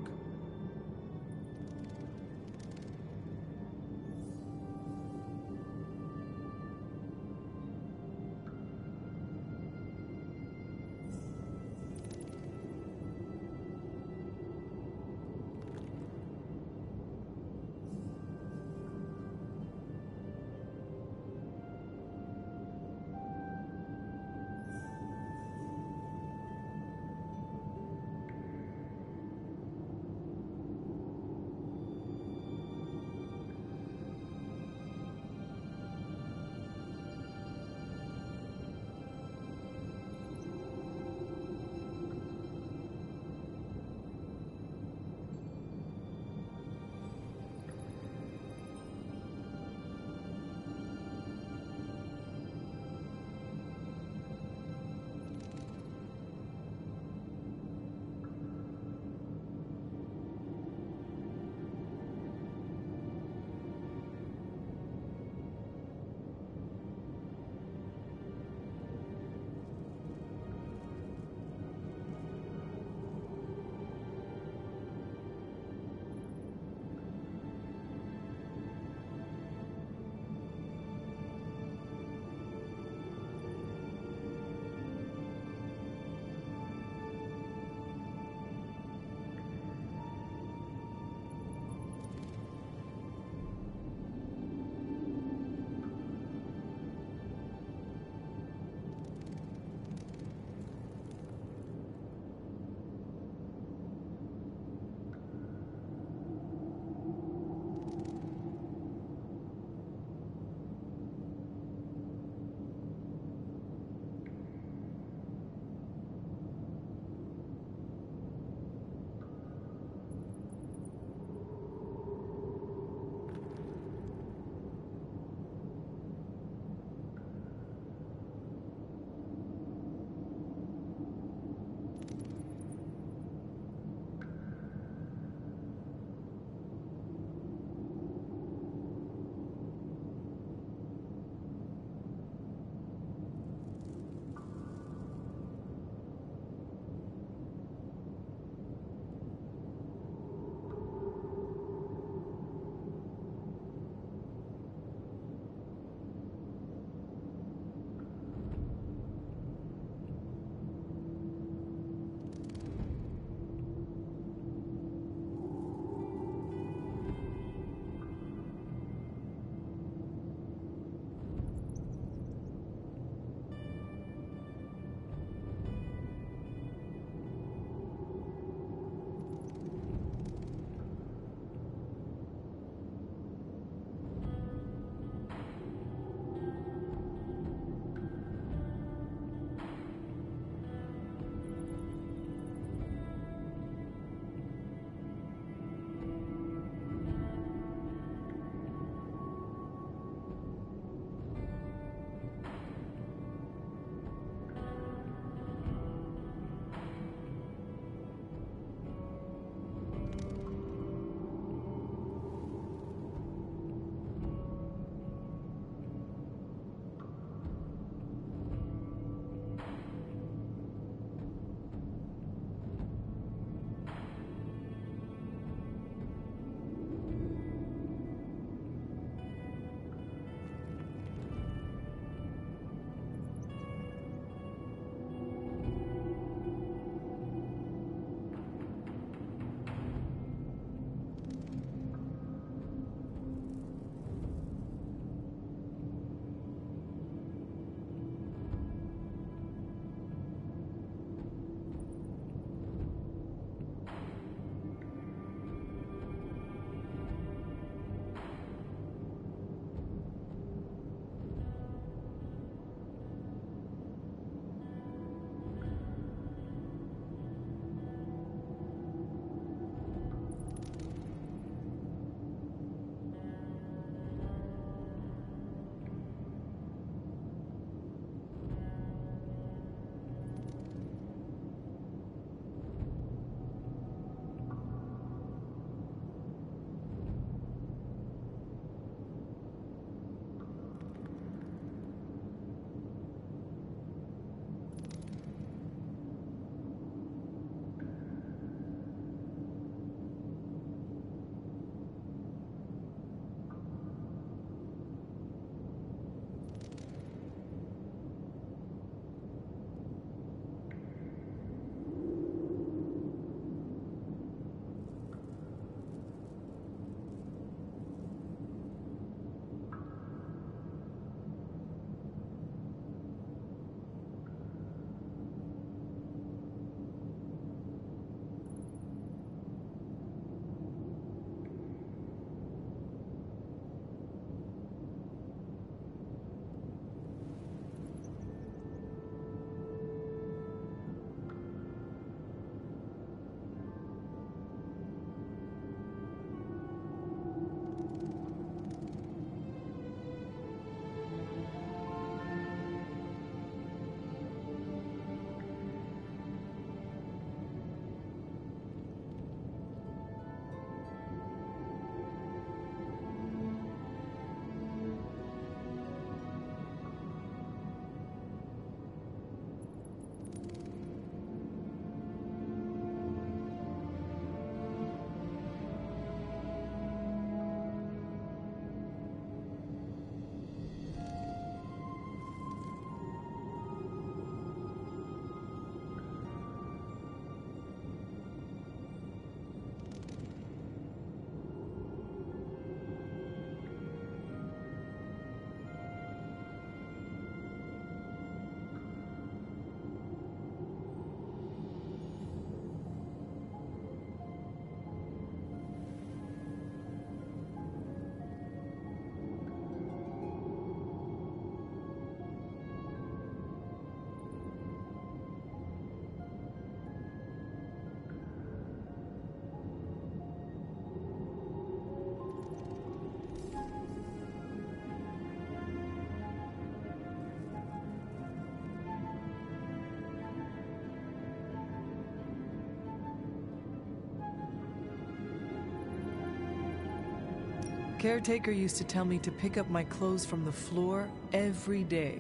Speaker 2: caretaker used to tell me to pick up my clothes from the floor every day.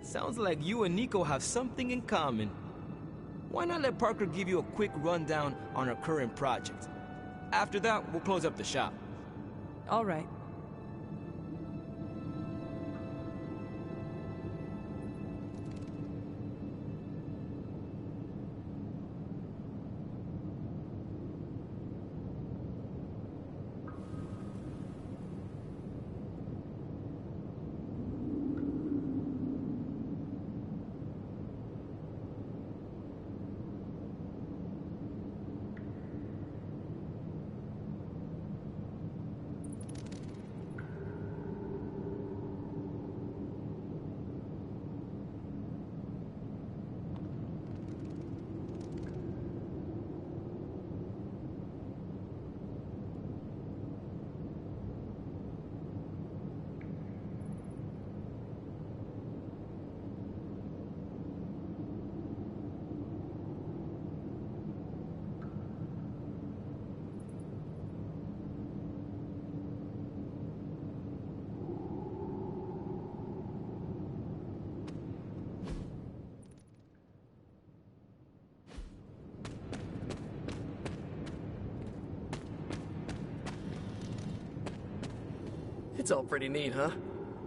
Speaker 3: Sounds like you and Nico have something in common. Why not let Parker give you a quick rundown on our current project? After that, we'll close up the shop.
Speaker 2: All right.
Speaker 4: It's all pretty neat, huh?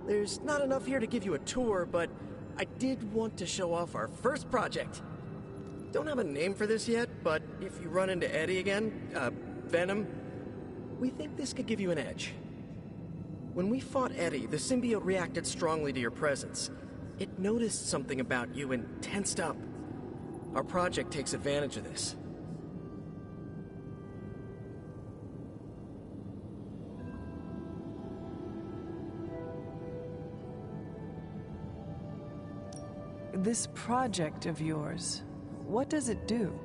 Speaker 4: There's not enough here to give you a tour, but I did want to show off our first project. Don't have a name for this yet, but if you run into Eddie again, Venom, we think this could give you an edge. When we fought Eddie, the symbiote reacted strongly to your presence. It noticed something about you and tensed up. Our project takes advantage of this.
Speaker 2: This project of yours, what does it do?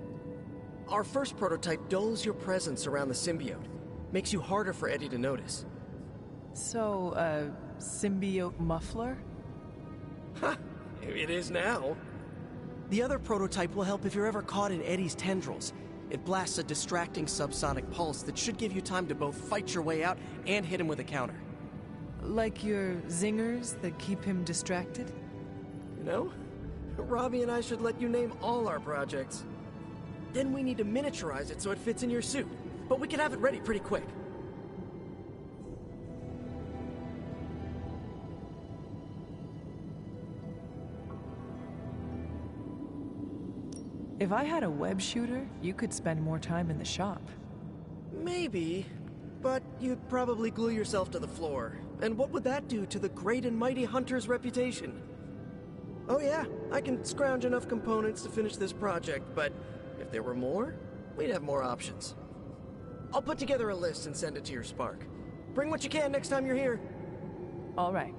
Speaker 4: Our first prototype dulls your presence around the symbiote. Makes you harder for Eddie to notice.
Speaker 2: So, a symbiote muffler?
Speaker 4: Ha! It is now. The other prototype will help if you're ever caught in Eddie's tendrils. It blasts a distracting subsonic pulse that should give you time to both fight your way out and hit him with a counter.
Speaker 2: Like your zingers that keep him distracted?
Speaker 4: You know, Robbie and I should let you name all our projects. Then we need to miniaturize it so it fits in your suit. But we can have it ready pretty quick.
Speaker 2: If I had a web shooter, you could spend more time in the shop.
Speaker 4: Maybe, but you'd probably glue yourself to the floor. And what would that do to the great and mighty Hunter's reputation? Oh yeah, I can scrounge enough components to finish this project, but if there were more, we'd have more options. I'll put together a list and send it to your Spark. Bring what you can next time you're here.
Speaker 2: All right.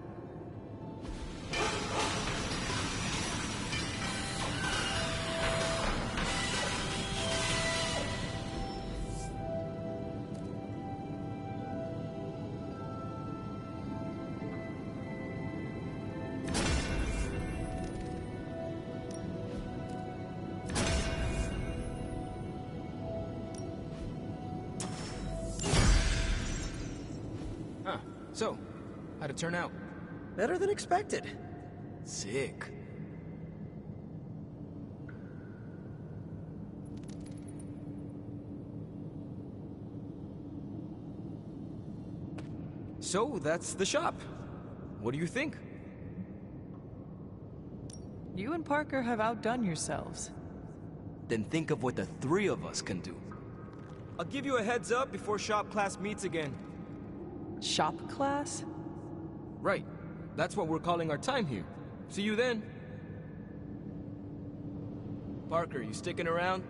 Speaker 3: So, how'd it turn out?
Speaker 4: Better than expected.
Speaker 3: Sick. So, that's the shop. What do you think?
Speaker 2: You and Parker have outdone yourselves.
Speaker 3: Then think of what the three of us can do. I'll give you a heads up before shop class meets again.
Speaker 2: Shop class?
Speaker 3: Right. That's what we're calling our time here. See you then. Parker, you sticking around?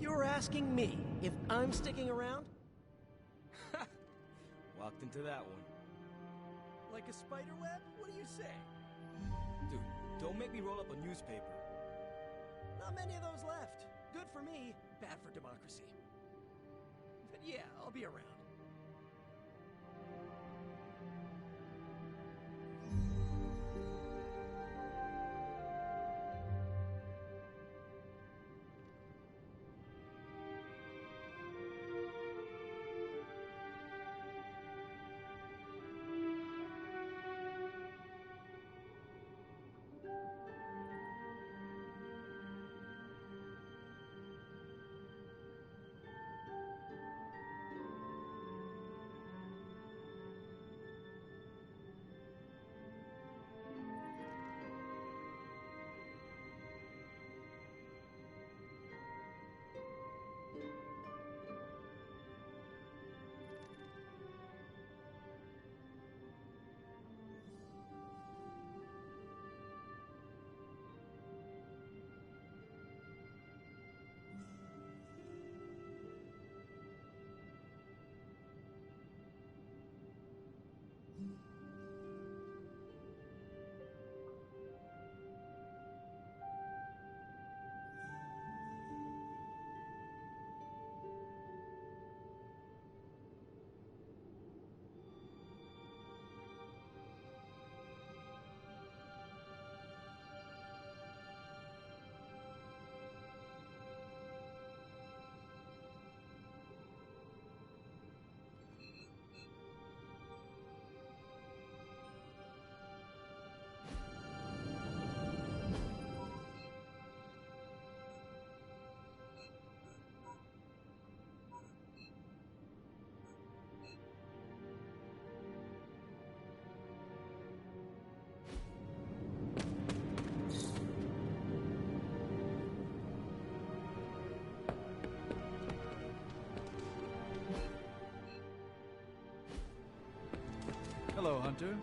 Speaker 4: You're asking me if I'm sticking around?
Speaker 3: Walked into that one.
Speaker 4: Like a spider web? What do you say?
Speaker 3: Dude, don't make me roll up a newspaper.
Speaker 4: Not many of those left. Good for me, bad for democracy. But yeah, I'll be around.
Speaker 6: Hello, Hunter.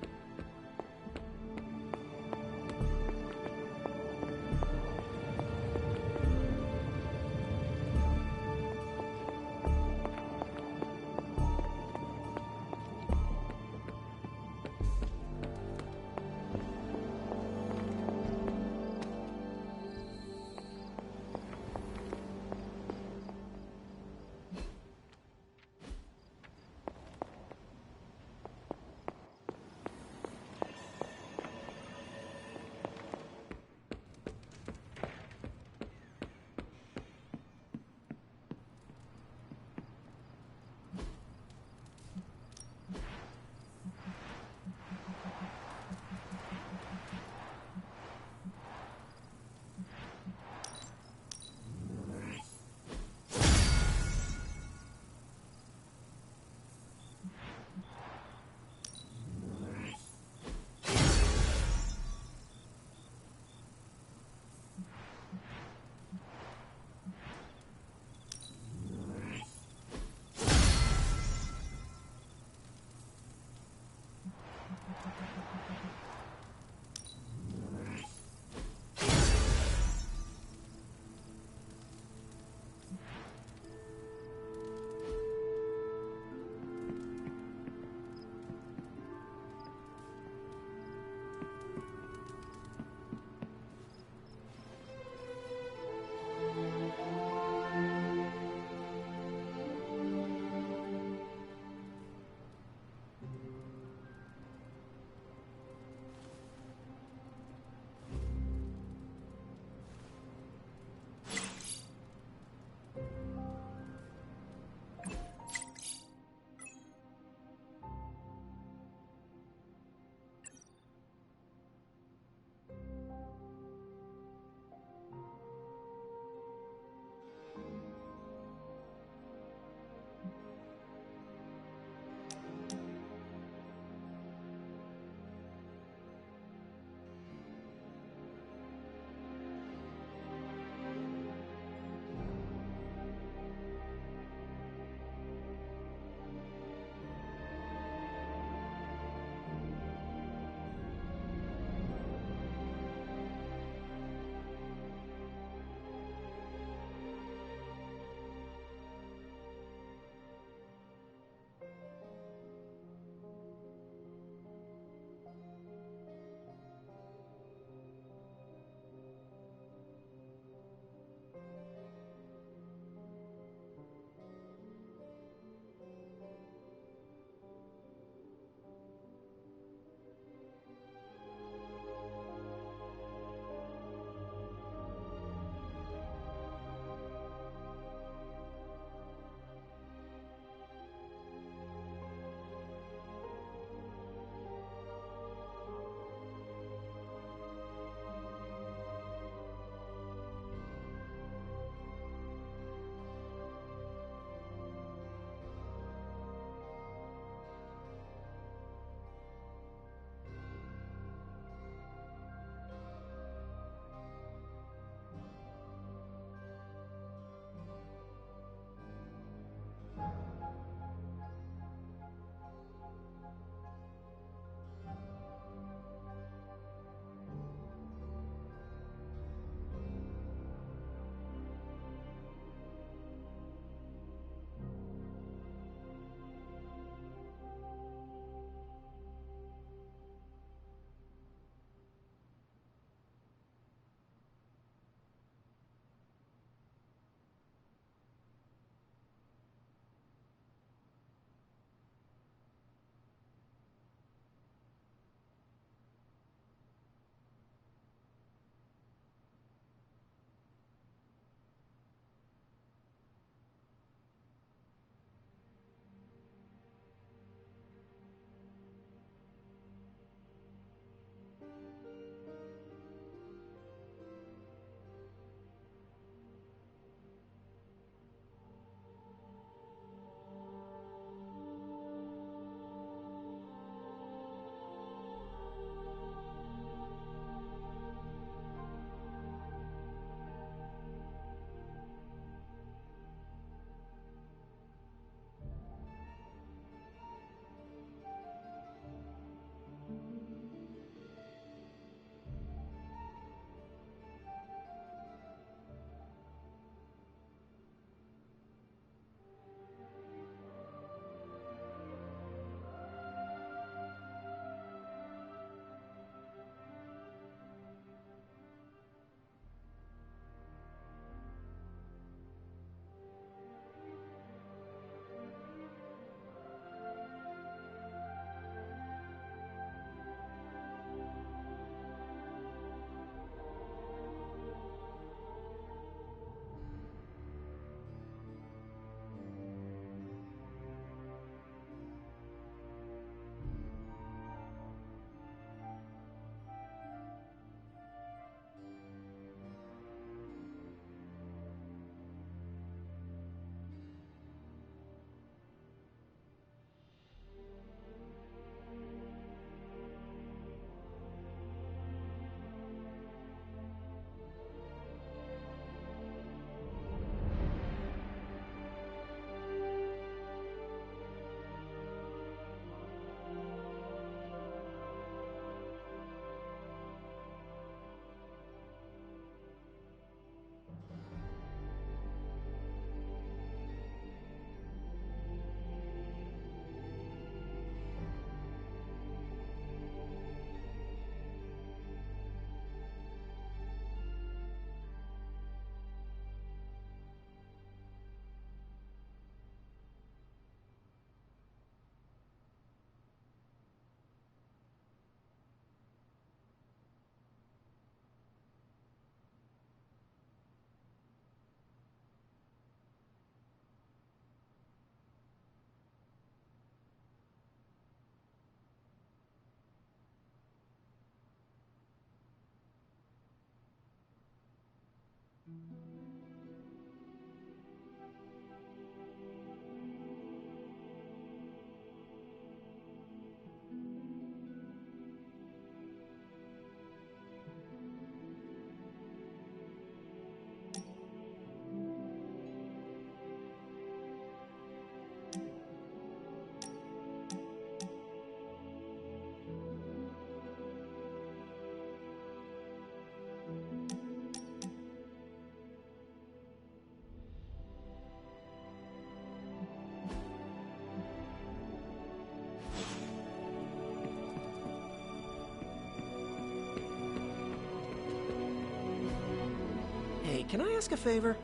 Speaker 4: can I ask a favor?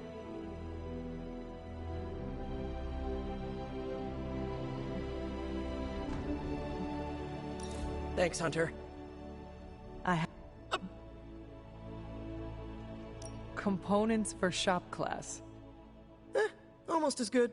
Speaker 4: Thanks, Hunter.
Speaker 2: Components for shop class.
Speaker 4: Almost as good.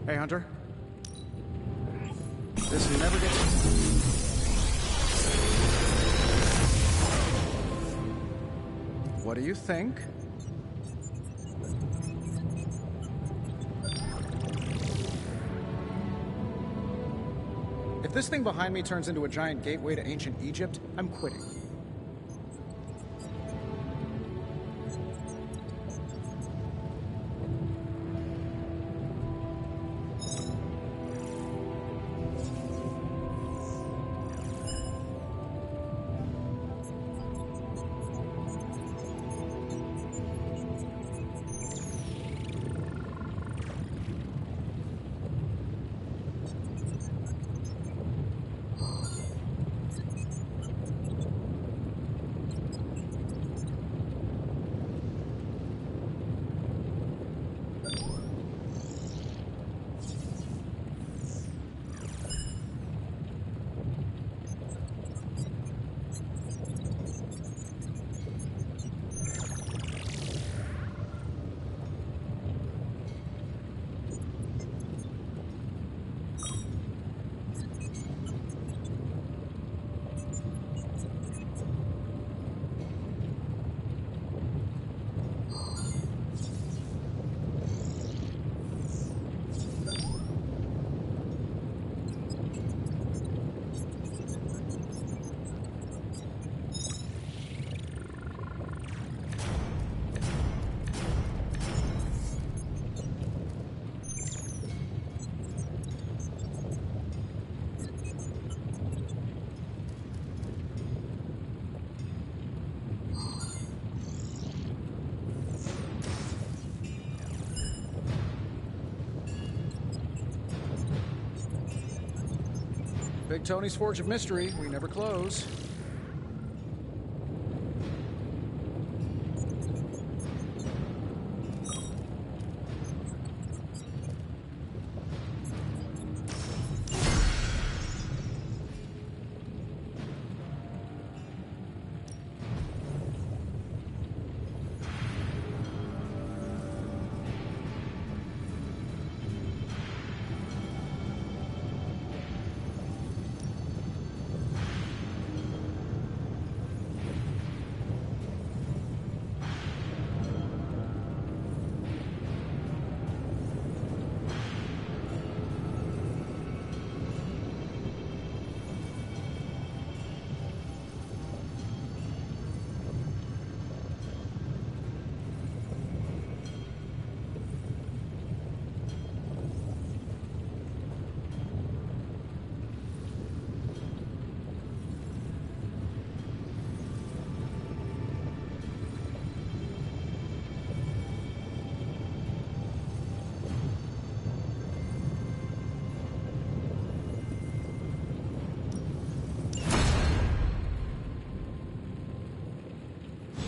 Speaker 5: Hey, Hunter. This never gets... What do you think? If this thing behind me turns into a giant gateway to ancient Egypt, I'm quitting. Big Tony's Forge of Mystery. We never close.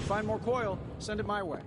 Speaker 5: Find more coil, send it my way.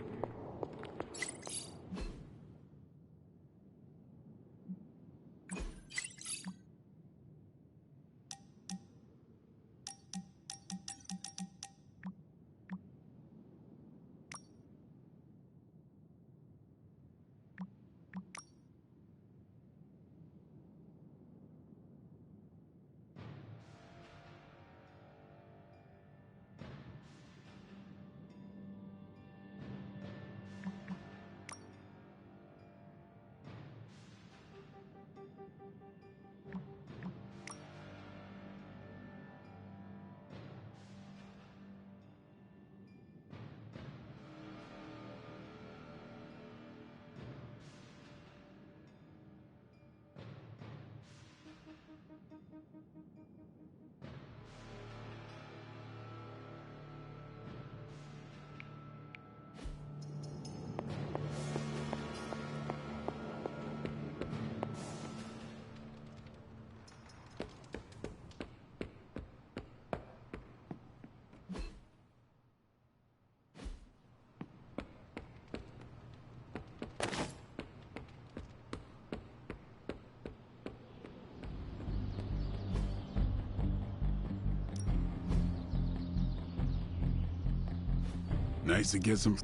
Speaker 9: Nice to get some...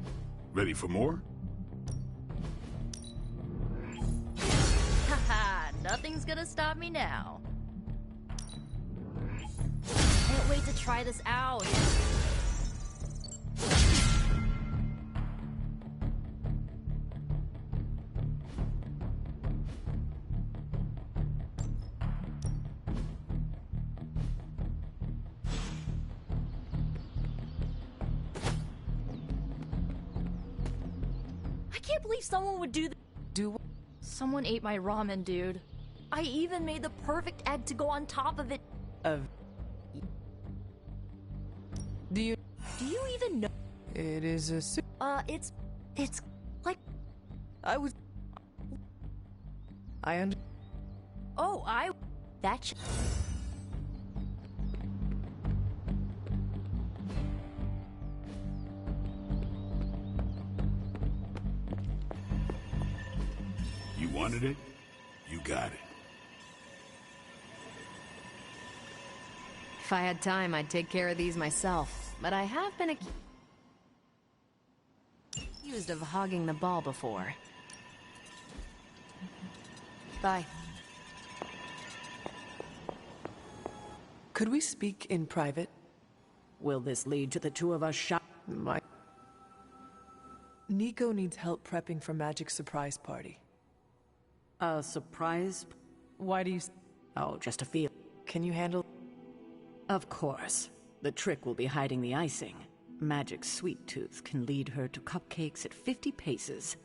Speaker 9: Ready for more?
Speaker 1: Haha, nothing's gonna stop me now. Can't wait to try this out. I can't believe someone would do that. Someone ate my ramen, dude. I even made the perfect egg to go on top of it.
Speaker 2: Do you
Speaker 1: even know?
Speaker 2: It is a...
Speaker 1: It's like...
Speaker 2: I
Speaker 1: Oh, that
Speaker 9: You wanted it? You got it.
Speaker 10: If I had time, I'd take care of these myself, but I have been accused of hogging the ball before. Bye.
Speaker 2: Could we speak in private?
Speaker 11: Will this lead to the two of us
Speaker 2: Nico needs help prepping for Magic's surprise party.
Speaker 11: A surprise?
Speaker 2: Why do you...
Speaker 11: Oh, just a feel.
Speaker 2: Can you handle...
Speaker 11: Of course. The trick will be hiding the icing. Magic's sweet tooth can lead her to cupcakes at 50 paces.